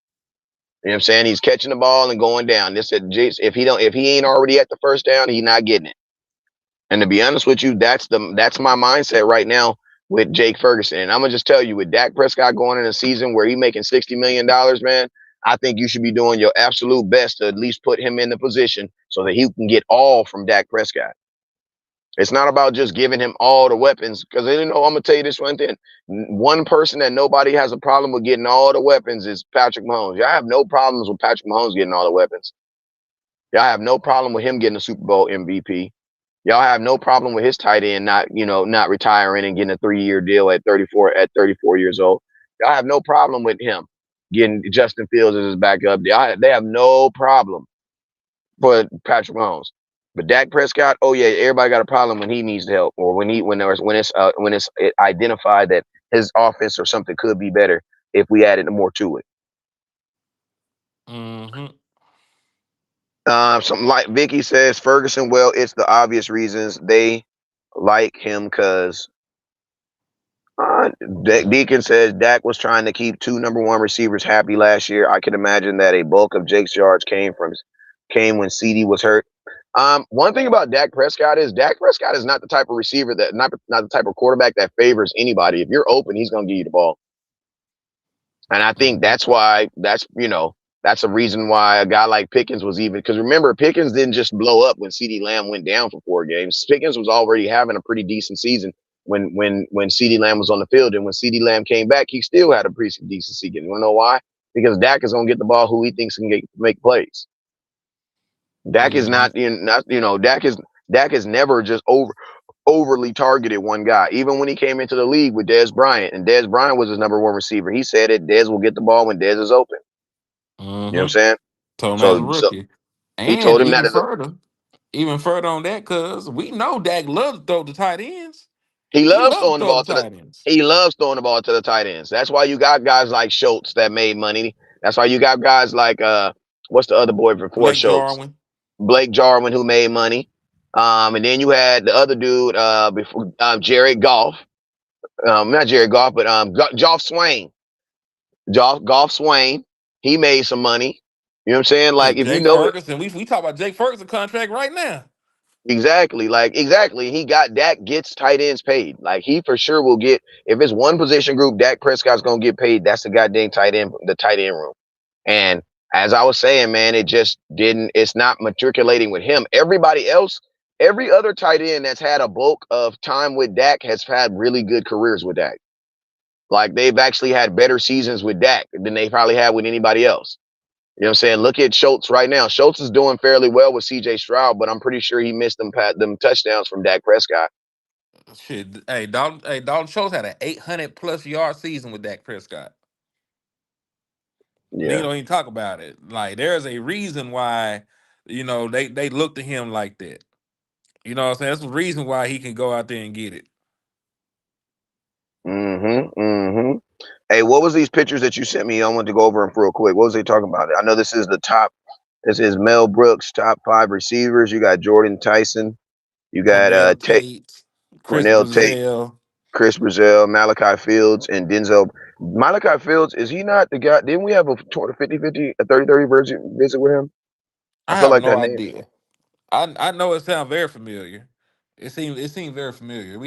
You know what I'm saying? He's catching the ball and going down. This said, if he ain't already at the first down, he's not getting it. And to be honest with you, that's my mindset right now with Jake Ferguson. And I'm gonna just tell you, with Dak Prescott going in a season where he's making $60 million, man, I think you should be doing your absolute best to at least put him in the position so that he can get all from Dak Prescott. It's not about just giving him all the weapons, because I'm gonna tell you this one thing. One person that nobody has a problem with getting all the weapons is Patrick Mahomes. Y'all have no problems with Patrick Mahomes getting all the weapons. Y'all have no problem with him getting a Super Bowl MVP. Y'all have no problem with his tight end not retiring and getting a 3-year deal at 34 years old. Y'all have no problem with him getting Justin Fields as his backup. They have no problem for Patrick Mahomes. But Dak Prescott, oh yeah, everybody got a problem when he needs help, or when it's identified that his offense or something could be better if we added more to it. Mm-hmm. Something like Vicky says, Ferguson. Well, it's the obvious reasons they like him, because Deacon says Dak was trying to keep 2 number 1 receivers happy last year. I can imagine that a bulk of Jake's yards came when CD was hurt. One thing about Dak Prescott is not the type of receiver not the type of quarterback that favors anybody. If you're open, he's gonna give you the ball. And I think that's why that's a reason why a guy like Pickens was even, because remember, Pickens didn't just blow up when CeeDee Lamb went down for 4 games. Pickens was already having a pretty decent season when CeeDee Lamb was on the field, and when CeeDee Lamb came back, he still had a pretty decent season. You wanna know why? Because Dak is gonna get the ball who he thinks can make plays. Dak is not, Dak has never just overly targeted one guy. Even when he came into the league with Dez Bryant, and Dez Bryant was his number 1 receiver, he said it. Dez will get the ball when Dez is open. You know what I'm saying? Told him as a So rookie. he told And him that as even further on that, because we know Dak loves to throw the tight ends. he He loves loves to throwing the throw ball the to the tight ends. he loves throwing the ball to the tight ends. That's why you got guys like Schultz that made money. That's why you got guys like what's the other boy before Blake Schultz? Jarwin. Blake Jarwin, who made money. And then you had the other dude before Jared Goff. Not Jared Goff, but Goff Swain. Goff Swain. He made some money. You know what I'm saying? Like, Shit, if you Jake know Ferguson. We talk about Jake Ferguson contract right now. exactly, he got Dak gets tight ends paid. Like, he for sure will get, if it's one position group Dak Prescott's gonna get paid, that's the goddamn the tight end room. And as I was saying, man, it's not matriculating with him. Everybody else, every other tight end that's had a bulk of time with Dak has had really good careers with Dak. Like they've actually had better seasons with Dak than they probably had with anybody else. You know what I'm saying? Look at Schultz right now. Schultz is doing fairly well with CJ Stroud, but I'm pretty sure he missed them touchdowns from Dak Prescott. Shit, Dalton Schultz had an 800+ yard season with Dak Prescott. Nigga Yeah. don't even talk about it. Like there's a reason why, they look to him like that. You know what I'm saying? That's the reason why he can go out there and get it. Hey, what was these pictures that you sent me? I want to go over them real quick. What was they talking about? I know this is the top. This is Mel Brooks, top 5 receivers. You got Jordan Tyson. You got Cornell Tate, Chris Cornell Tate, Brazile. Chris Brazile, Malachi Fields, and Denzel. Malachi Fields, is he not the guy? Didn't we have a 50-50, a 30-30 visit with him? I I feel have like no that name. idea. I know it sounds very familiar. It seemed very familiar.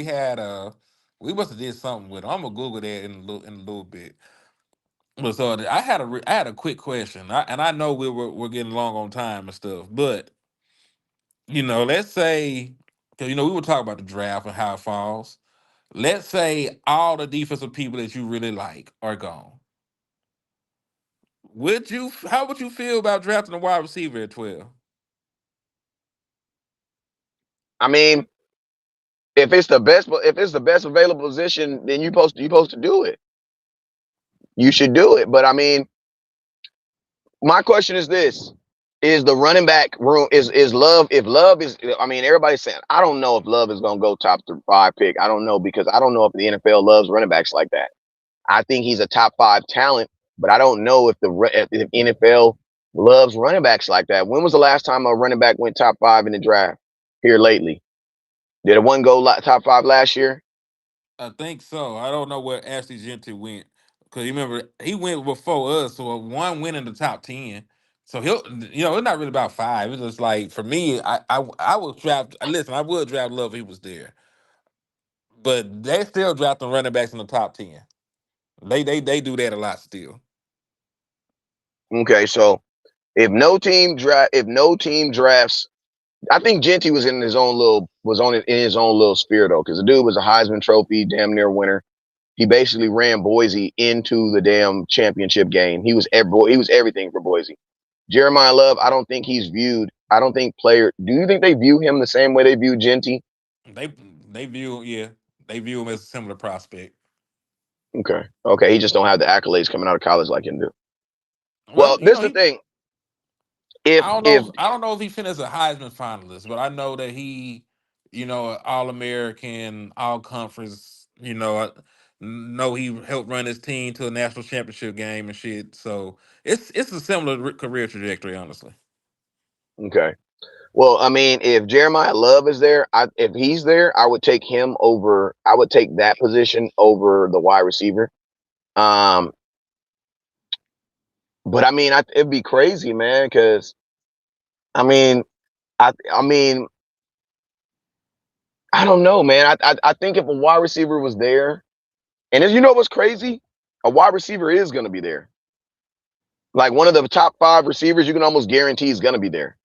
We must have did something with it. I'm gonna Google that in a little bit. But so I had a quick question. I know we're getting long on time and stuff, but let's say, because we were talking about the draft and how it falls. Let's say all the defensive people that you really like are gone. How would you feel about drafting a wide receiver at 12? I mean, if it's the best available position, then you supposed to do it. You should do it. But I mean, my question is this: is the running back room is Love? If Love is, I mean, everybody's saying I don't know if Love is gonna go top 5 pick. I don't know because I don't know if the NFL loves running backs like that. I think he's a top 5 talent, but I don't know if the NFL loves running backs like that. When was the last time a running back went top 5 in the draft here lately? Did one go top 5 last year? I think so. I don't know where Ashley Gentry went because you remember he went before us, so one went in the top 10. So it's not really about 5. It's just like for me, I would draft. Listen, I would draft Love if he was there, but they still drafting running backs in the top 10. They do that a lot still. Okay, so if no team drafts, I think Gentry was in his own little sphere though, because the dude was a Heisman Trophy damn near winner. He basically ran Boise into the damn championship game. He was everything for Boise. Jeremiah Love, I don't think he's viewed. I don't think player. Do you think they view him the same way they view Gentry? They they view yeah they view him as a similar prospect. Okay. He just don't have the accolades coming out of college like him do. Well, Well, this is the thing. If I don't know if he finished a Heisman finalist, but I know that he, All American, All Conference. I know he helped run his team to a national championship game and shit. So it's a similar career trajectory, honestly. okay. Well, I mean, if Jeremiah Love is there, if he's there, I would take him over. I would take that position over the wide receiver. Um, but I mean, it'd be crazy, man, because I mean, I mean, I don't know, man. I think if a wide receiver was there, and as you know what's crazy, a wide receiver is going to be there. Like one of the top 5 receivers, you can almost guarantee is going to be there.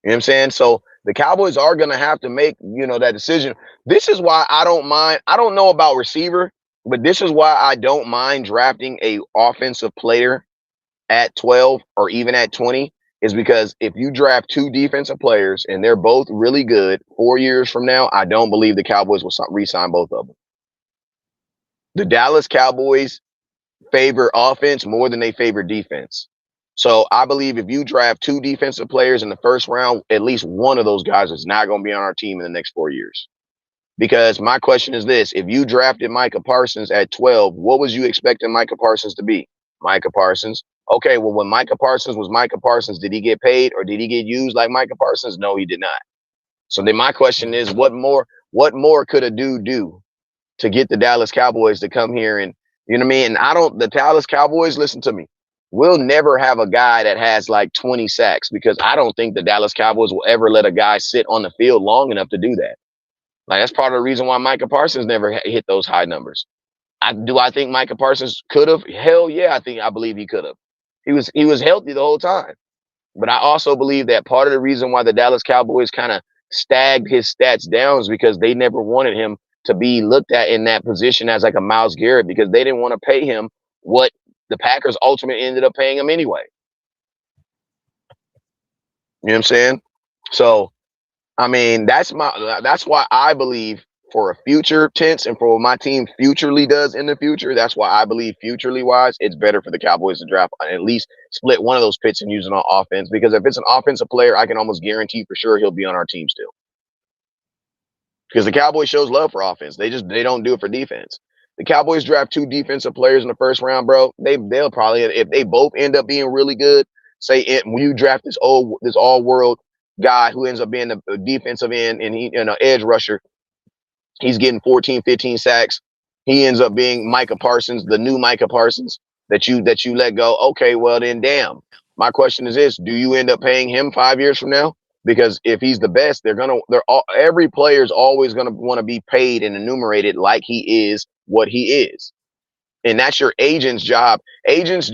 You know what I'm saying? So the Cowboys are going to have to make, that decision. This is why I don't mind. I don't know about receiver, but this is why I don't mind drafting a offensive player at 12 or even at 20 is because if you draft 2 defensive players and they're both really good 4 years from now, I don't believe the Cowboys will re-sign both of them. The Dallas Cowboys favor offense more than they favor defense. So I believe if you draft 2 defensive players in the first round, at least one of those guys is not going to be on our team in the next 4 years. Because my question is this: if you drafted Micah Parsons at 12, what was you expecting Micah Parsons to be? Micah Parsons. Okay, well, when Micah Parsons was Micah Parsons, did he get paid or did he get used like Micah Parsons? No, he did not. So then my question is, what more could a dude do to get the Dallas Cowboys to come here and, you know what I mean? And the Dallas Cowboys, listen to me, we'll never have a guy that has like 20 sacks because I don't think the Dallas Cowboys will ever let a guy sit on the field long enough to do that. Like that's part of the reason why Micah Parsons never hit those high numbers. Do I think Micah Parsons could have? Hell yeah, I believe he could have. He was healthy the whole time. But I also believe that part of the reason why the Dallas Cowboys kind of stagged his stats down is because they never wanted him to be looked at in that position as like a Myles Garrett because they didn't want to pay him what the Packers ultimately ended up paying him anyway. You know what I'm saying? So, I mean, that's why I believe for a future tense and for what my team futurely does in the future, that's why I believe futurely wise, it's better for the Cowboys to draft and at least split one of those picks and use it on offense. Because if it's an offensive player, I can almost guarantee for sure he'll be on our team still. Because the Cowboys shows love for offense. They don't do it for defense. The Cowboys draft 2 defensive players in the first round, bro. They'll probably, if they both end up being really good, when you draft this all world guy who ends up being the defensive end and he an edge rusher, he's getting 14, 15 sacks. He ends up being Micah Parsons, the new Micah Parsons that you let go. Okay, well then, damn. My question is this: do you end up paying him 5 years from now? Because if he's the best, every player is always gonna want to be paid and enumerated like he is what he is. And that's your agent's job. Agents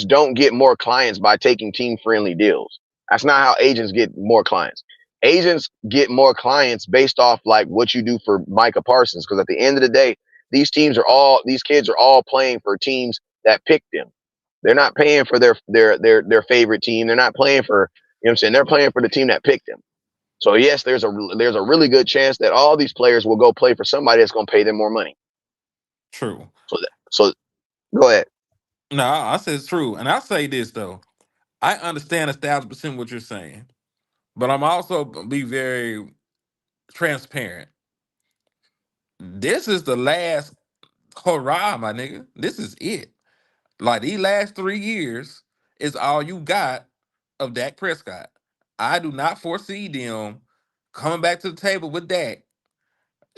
don't get more clients by taking team-friendly deals. That's not how agents get more clients. Agents get more clients based off like what you do for Micah Parsons. Because at the end of the day, these kids are all playing for teams that picked them. They're not paying for their favorite team. They're not playing for, you know what I'm saying? They're playing for the team that picked them. So yes, there's a really good chance that all these players will go play for somebody that's going to pay them more money. True. So go ahead. No, I said it's true. And I say this though. I understand 1,000% what you're saying. But I'm also be very transparent. This is the last hurrah, my nigga. This is it. Like these last 3 years is all you got of Dak Prescott. I do not foresee them coming back to the table with Dak,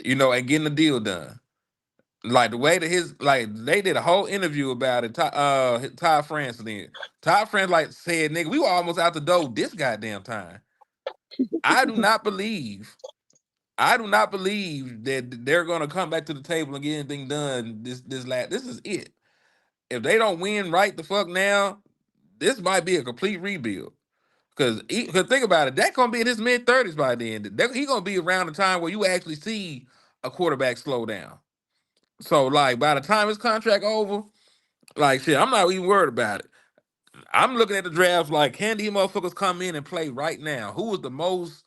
and getting the deal done. Like the way that they did a whole interview about it. Todd France then. Todd France said, "Nigga, we were almost out the door this goddamn time." I do not believe. I do not believe that they're gonna come back to the table and get anything done. This is it. If they don't win right the fuck now, this might be a complete rebuild. Cause think about it, that gonna be in his mid-30s by then. He gonna be around the time where you actually see a quarterback slow down. So like by the time his contract over, like shit, I'm not even worried about it. I'm looking at the draft like, can these motherfuckers come in and play right now? Who is the most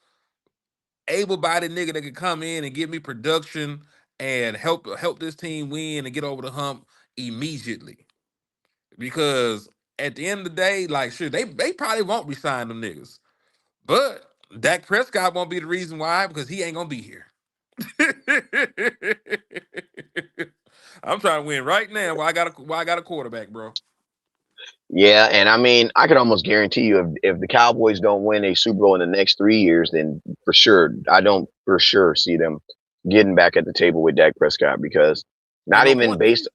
able-bodied nigga that can come in and give me production and help this team win and get over the hump immediately? Because at the end of the day, like shit, they probably won't resign them niggas. But Dak Prescott won't be the reason why, because he ain't gonna be here. I'm trying to win right now while I got a quarterback, bro. Yeah, and I mean, I can almost guarantee you if the Cowboys don't win a Super Bowl in the next 3 years, then for sure, I don't for sure see them getting back at the table with Dak Prescott because Ain't not no even point.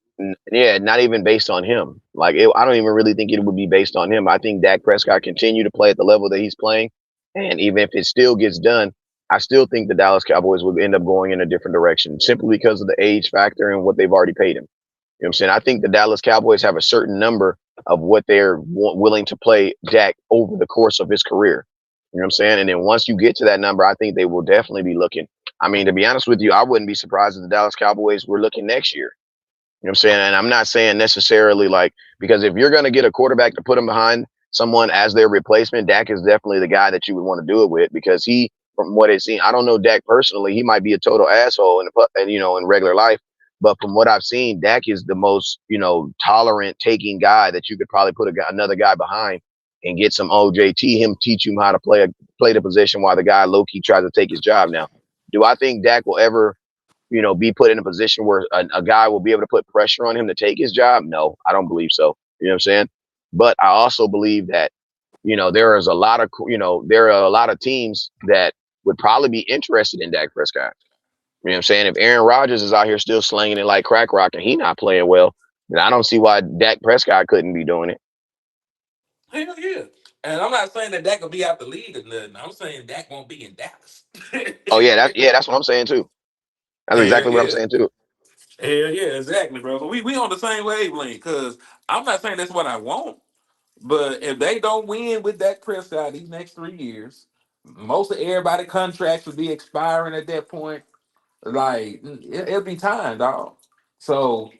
not even based on him. Like, I don't even really think it would be based on him. I think Dak Prescott continue to play at the level that he's playing, and even if it still gets done, I still think the Dallas Cowboys would end up going in a different direction simply because of the age factor and what they've already paid him. You know what I'm saying? I think the Dallas Cowboys have a certain number of what they're willing to play Dak over the course of his career. You know what I'm saying? And then once you get to that number, I think they will definitely be looking. I mean, to be honest with you, I wouldn't be surprised if the Dallas Cowboys were looking next year. You know what I'm saying? And I'm not saying necessarily because if you're going to get a quarterback to put him behind someone as their replacement, Dak is definitely the guy that you would want to do it with because from what I've seen, I don't know Dak personally. He might be a total asshole in regular life. But from what I've seen, Dak is the most, tolerant taking guy that you could probably put another guy behind and get some OJT, him teach him how to play the position while the guy low-key tries to take his job. Now, do I think Dak will ever, be put in a position where a guy will be able to put pressure on him to take his job? No, I don't believe so. You know what I'm saying? But I also believe that, there are a lot of teams that would probably be interested in Dak Prescott. You know what I'm saying? If Aaron Rodgers is out here still slinging it like crack rock and he not playing well, then I don't see why Dak Prescott couldn't be doing it. Hell yeah. And I'm not saying that will be out the league or nothing. I'm saying Dak won't be in Dallas. Oh yeah, that's what I'm saying too. That's Hell exactly what I'm yeah. saying too. Hell yeah, exactly, bro. So we on the same wavelength because I'm not saying that's what I want. But if they don't win with Dak Prescott these next 3 years, most of everybody contracts will be expiring at that point. Like it'll be time, dog. So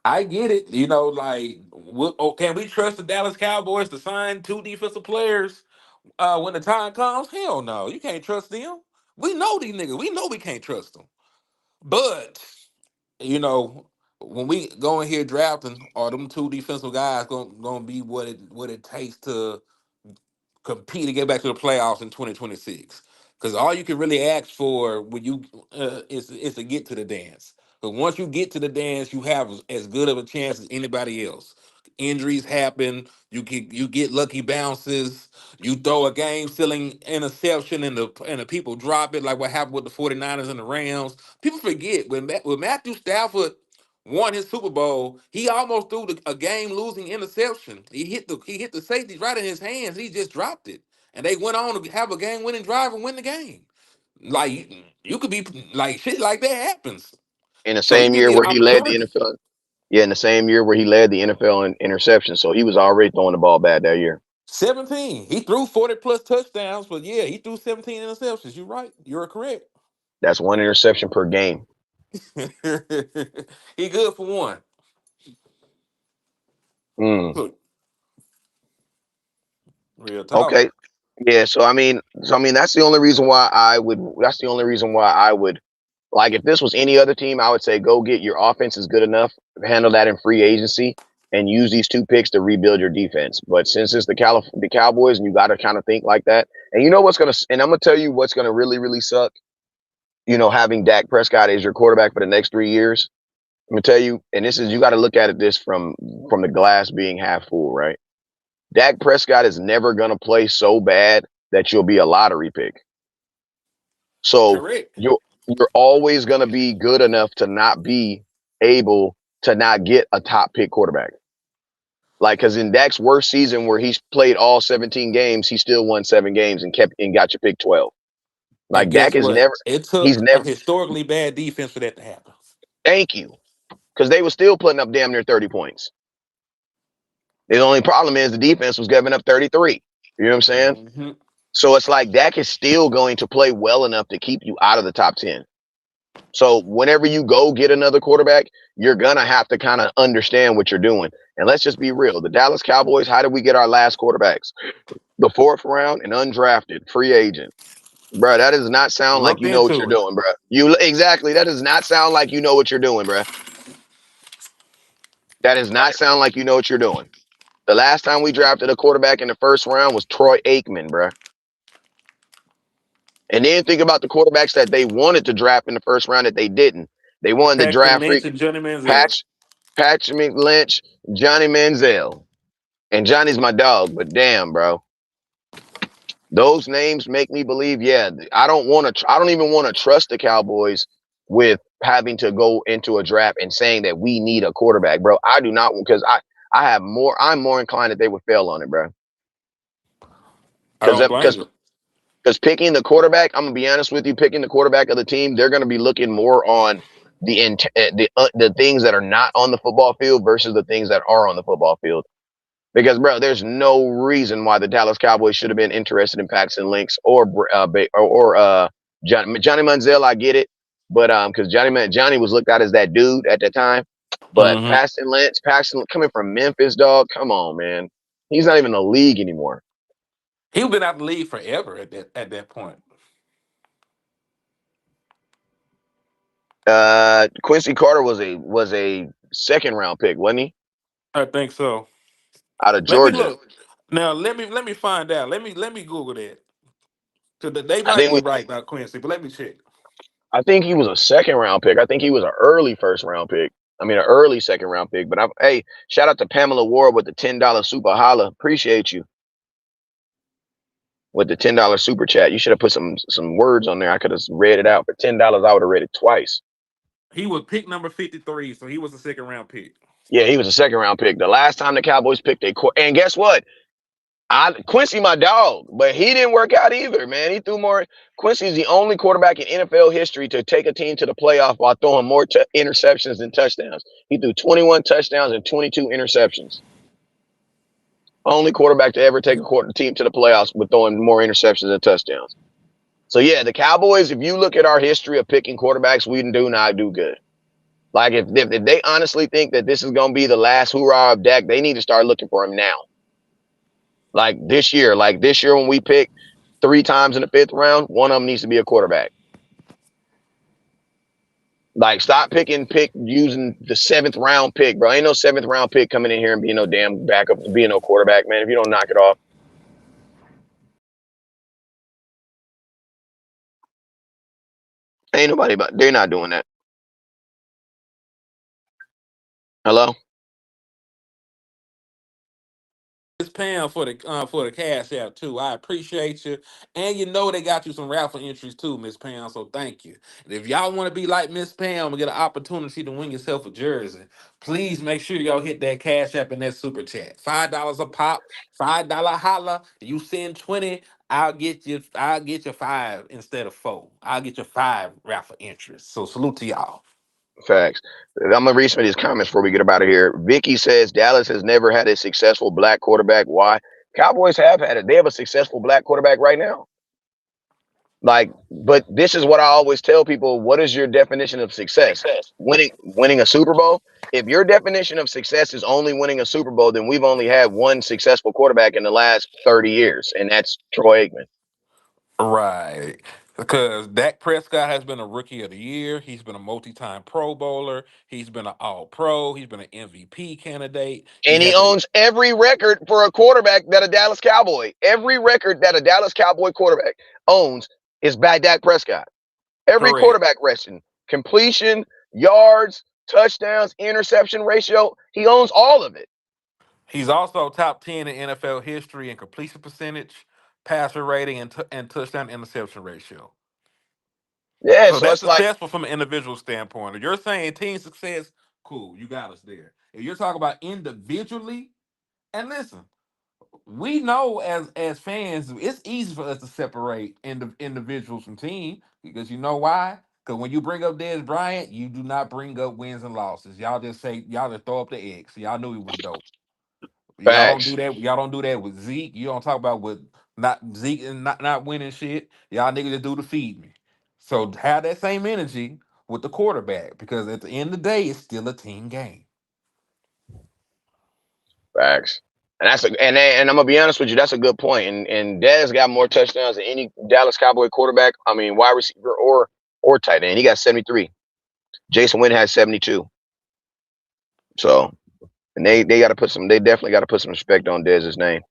I get it. You know, like, can we trust the Dallas Cowboys to sign two defensive players when the time comes? Hell no, you can't trust them. We know these niggas. We know we can't trust them. But you know, when we go in here drafting, are them two defensive guys gonna be what it takes to compete to get back to the playoffs in 2026? Because all you can really ask for when you is to get to the dance. But once you get to the dance, you have as good of a chance as anybody else. Injuries happen. You get lucky bounces. You throw a game sealing interception and the people drop it, like what happened with the 49ers and the Rams. People forget when Matthew Stafford won his Super Bowl, he almost threw a game losing interception. He hit the safety right in his hands. He just dropped it, and they went on to have a game winning drive and win the game. Like you could be like shit like that happens. In the So you same give year me an where he led the opportunity. NFL. Yeah, in the same year where he led the NFL in interceptions. So he was already throwing the ball bad that year. 17. He threw 40 plus touchdowns, but yeah, he threw 17 interceptions. You're right. You're correct. That's one interception per game. He good for one. Mm. Real talk. Okay. Yeah. So I mean, that's the only reason why I would. That's the only reason why I would. Like, if this was any other team, I would say go get your offense is good enough, handle that in free agency, and use these two picks to rebuild your defense. But since it's the Cowboys, and you got to kind of think like that. And you know what's gonna, and I'm gonna tell you what's gonna really really suck. You know, having Dak Prescott as your quarterback for the next 3 years. I'm gonna tell you, and this is you got to look at it this from the glass being half full, right? Dak Prescott is never gonna play so bad that you'll be a lottery pick. So Correct. you're always going to be good enough to not be able to not get a top pick quarterback. Like, because in Dak's worst season where he's played all 17 games, he still won 7 games and got you pick 12. And Like, Dak guess is what? never, It he's took a never. historically bad defense for that to happen. Thank you, because they were still putting up damn near 30 points. The only problem is the defense was giving up 33. You know what I'm saying? Hmm. So it's like Dak is still going to play well enough to keep you out of the top 10. So whenever you go get another quarterback, you're gonna have to kind of understand what you're doing. And let's just be real. The Dallas Cowboys, how did we get our last quarterbacks? The fourth round and undrafted, free agent. Bro, that does not sound like Looked you know what you're into it. doing, bro. You exactly. That does not sound like you know what you're doing, bro. That does not sound like you know what you're doing. The last time we drafted a quarterback in the first round was Troy Aikman, bro. And then think about the quarterbacks that they wanted to draft in the first round that they didn't. They wanted to Paxton draft Lynch freak and Johnny Manziel. Patch Patrick Lynch, Johnny Manziel. And Johnny's my dog, but damn, bro. Those names make me believe, yeah, I don't even want to trust the Cowboys with having to go into a draft and saying that we need a quarterback, bro. I do not, because I'm more inclined that they would fail on it, bro. I don't blame Because you. because picking the quarterback, I'm gonna be honest with you, picking the quarterback of the team, they're gonna be looking more on the things that are not on the football field versus the things that are on the football field. Because, bro, there's no reason why the Dallas Cowboys should have been interested in Paxton Lynch or Johnny Manziel. I get it, but because Johnny was looked at as that dude at the time. But Hmm. Paxton coming from Memphis, dog. Come on, man. He's not even in the league anymore. He's been out the league forever at that point. Quincy Carter was a second round pick, wasn't he? I think so. Out of Let me Georgia. look. Now let me find out. Let me Google that. So they I might think be we right about Quincy, but let me check. I think he was a second round pick. I think he was an early first round pick. I mean, an early second round pick. But hey, shout out to Pamela Ward with the $10 super holla. Appreciate you with the $10 super chat. You should have put some words on there. I could have read it out for $10. I would have read it twice. He was pick number 53, so he was a second round pick. Yeah, he was a second round pick. The last time the Cowboys picked and guess what? Quincy, my dog, but he didn't work out either, man. He threw more. Quincy's the only quarterback in NFL history to take a team to the playoff while throwing more interceptions than touchdowns. He threw 21 touchdowns and 22 interceptions. Only quarterback to ever take a team to the playoffs with throwing more interceptions than touchdowns. So yeah, the Cowboys, if you look at our history of picking quarterbacks, we do not do good. Like if they honestly think that this is gonna be the last hoorah of Dak, they need to start looking for him now. Like this year when we pick 3 times in the 5th round, one of them needs to be a quarterback. Like stop using the 7th round pick, bro. Ain't no 7th round pick coming in here and being no damn backup, being no quarterback, man. If you don't knock it off. Ain't nobody but they're not doing that. Hello? Miss Pam for the cash out too. I appreciate you, and you know they got you some raffle entries too, Miss Pam. So thank you. And if y'all want to be like Miss Pam and get an opportunity to win yourself a jersey, please make sure y'all hit that cash app and that super chat. $5 a pop, $5 holla. You send 20, I'll get you. I'll get you 5 instead of 4. I'll get you 5 raffle entries. So salute to y'all. Facts. I'm gonna read some of these comments before we get up out of here. Vicky says Dallas has never had a successful black quarterback. Why? Cowboys have had it. They have a successful black quarterback right now. Like, but this is what I always tell people. What is your definition of success? Winning a Super Bowl? If your definition of success is only winning a Super Bowl, then we've only had one successful quarterback in the last 30 years, and that's Troy Aikman. Right. Because Dak Prescott has been a rookie of the year. He's been a multi-time Pro Bowler. He's been an All-Pro. He's been an MVP candidate. He And he has a owns every record for a quarterback that a Dallas Cowboy, every record that a Dallas Cowboy quarterback owns is by Dak Prescott. Every correct. quarterback resting, completion, yards, touchdowns, interception ratio, he owns all of it. He's also top 10 in NFL history in completion percentage, passer rating, and touchdown interception ratio. Yeah, So so that's it's like, successful from an individual standpoint. If you're saying team success, cool, you got us there. If you're talking about individually, and listen, we know as fans, it's easy for us to separate individuals from team because you know why? Because when you bring up Dez Bryant, you do not bring up wins and losses. Y'all just throw up the X. Y'all knew he was dope. Y'all don't do facts. that. Y'all don't do that with Zeke. You don't talk about with not Zeke and not winning shit. Y'all niggas just do to feed me. So have that same energy with the quarterback because at the end of the day, it's still a team game. Facts. And I'm gonna be honest with you, that's a good point. And Dez got more touchdowns than any Dallas Cowboy quarterback. I mean, wide receiver or tight end. He got 73. Jason Witten has 72. So, and they definitely got to put some respect on Dez's name.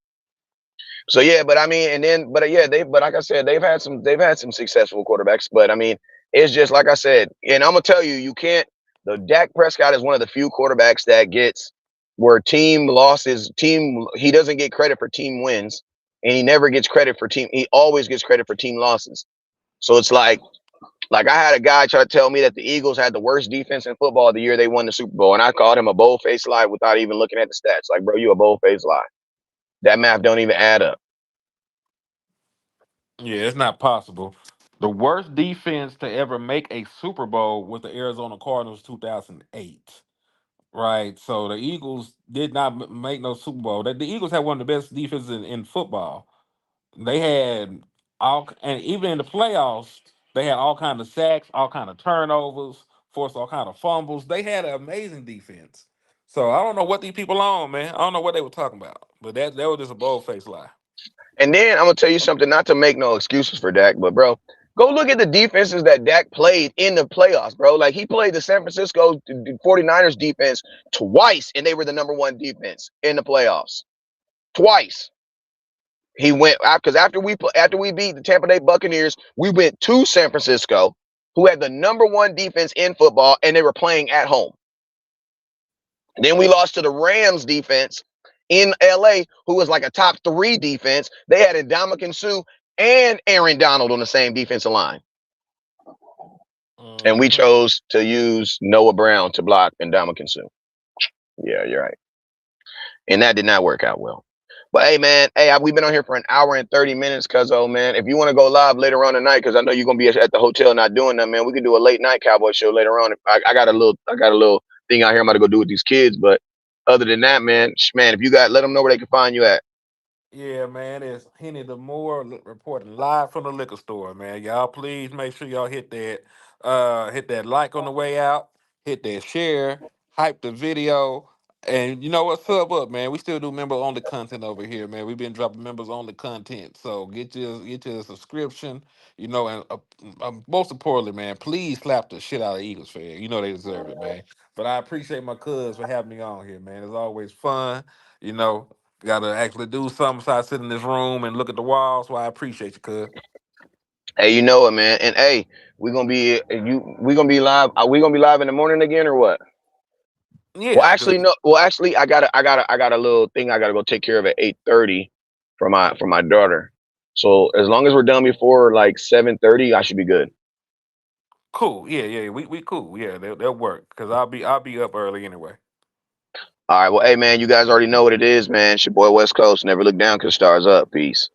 So yeah, but I mean, but like I said, they've had some successful quarterbacks. But I mean, it's just like I said, and I'm gonna tell you, you can't. The Dak Prescott is one of the few quarterbacks that gets where team losses, he doesn't get credit for team wins, and he never gets credit for team. He always gets credit for team losses. So it's like I had a guy try to tell me that the Eagles had the worst defense in football the year they won the Super Bowl, and I called him a bold-faced lie without even looking at the stats. Like, bro, you a bold-faced lie. That math don't even add up. Yeah, it's not possible. The worst defense to ever make a Super Bowl was the Arizona Cardinals 2008. Right. So the Eagles did not make no Super Bowl. The Eagles had one of the best defenses in football. They had and even in the playoffs, they had all kind of sacks, all kind of turnovers, forced all kind of fumbles. They had an amazing defense. So I don't know what these people on, man. I don't know what they were talking about. But that was just a bold faced lie. And then I'm gonna tell you something, not to make no excuses for Dak, but bro, go look at the defenses that Dak played in the playoffs, bro. Like he played the San Francisco 49ers defense twice, and they were the #1 defense in the playoffs. Twice. He went because after we beat the Tampa Bay Buccaneers, we went to San Francisco, who had the #1 defense in football, and they were playing at home. Then we lost to the Rams defense in LA, who was like a top 3 defense. They had Ndamukong Suh and Aaron Donald on the same defensive line. And we Mhm. chose to use Noah Brown to block Ndamukong Suh. Yeah, you're right. And that did not work out well. But hey, man, we've been on here for an hour and 30 minutes, cuzzo, man. If you want to go live later on tonight, because I know you're gonna be at the hotel not doing that, man, we can do a late night Cowboy show later on. I got a little thing out here I'm about to go do with these kids. But other than that, man, if you got, let them know where they can find you at. Yeah, man, it's Henny the Moore reporting live from the liquor store, man. Y'all please make sure y'all hit that like on the way out, hit that share, hype the video. And you know what, sub up, man. We still do member only content over here, man. We've been dropping members only content. So get your subscription, and most importantly, man, please slap the shit out of Eagles fan. You know they deserve it, man. But I appreciate my cuz for having me on here, man. It's always fun, you know. Gotta actually do something besides sit in this room and look at the walls. So I appreciate you, cuz. Hey, you know it, man. And hey, we gonna be live. Are we gonna be live in the morning again or what? Well, Yeah, actually, no. Well, actually, I got a little thing I gotta go take care of at 8:30 for my daughter. So as long as we're done before like 7:30, I should be good. cool. Yeah. We cool. Yeah, they'll work. Cause I'll be up early anyway. All right. Well, hey, man, you guys already know what it is, man. It's your boy West Coast. Never look down because stars up. Peace.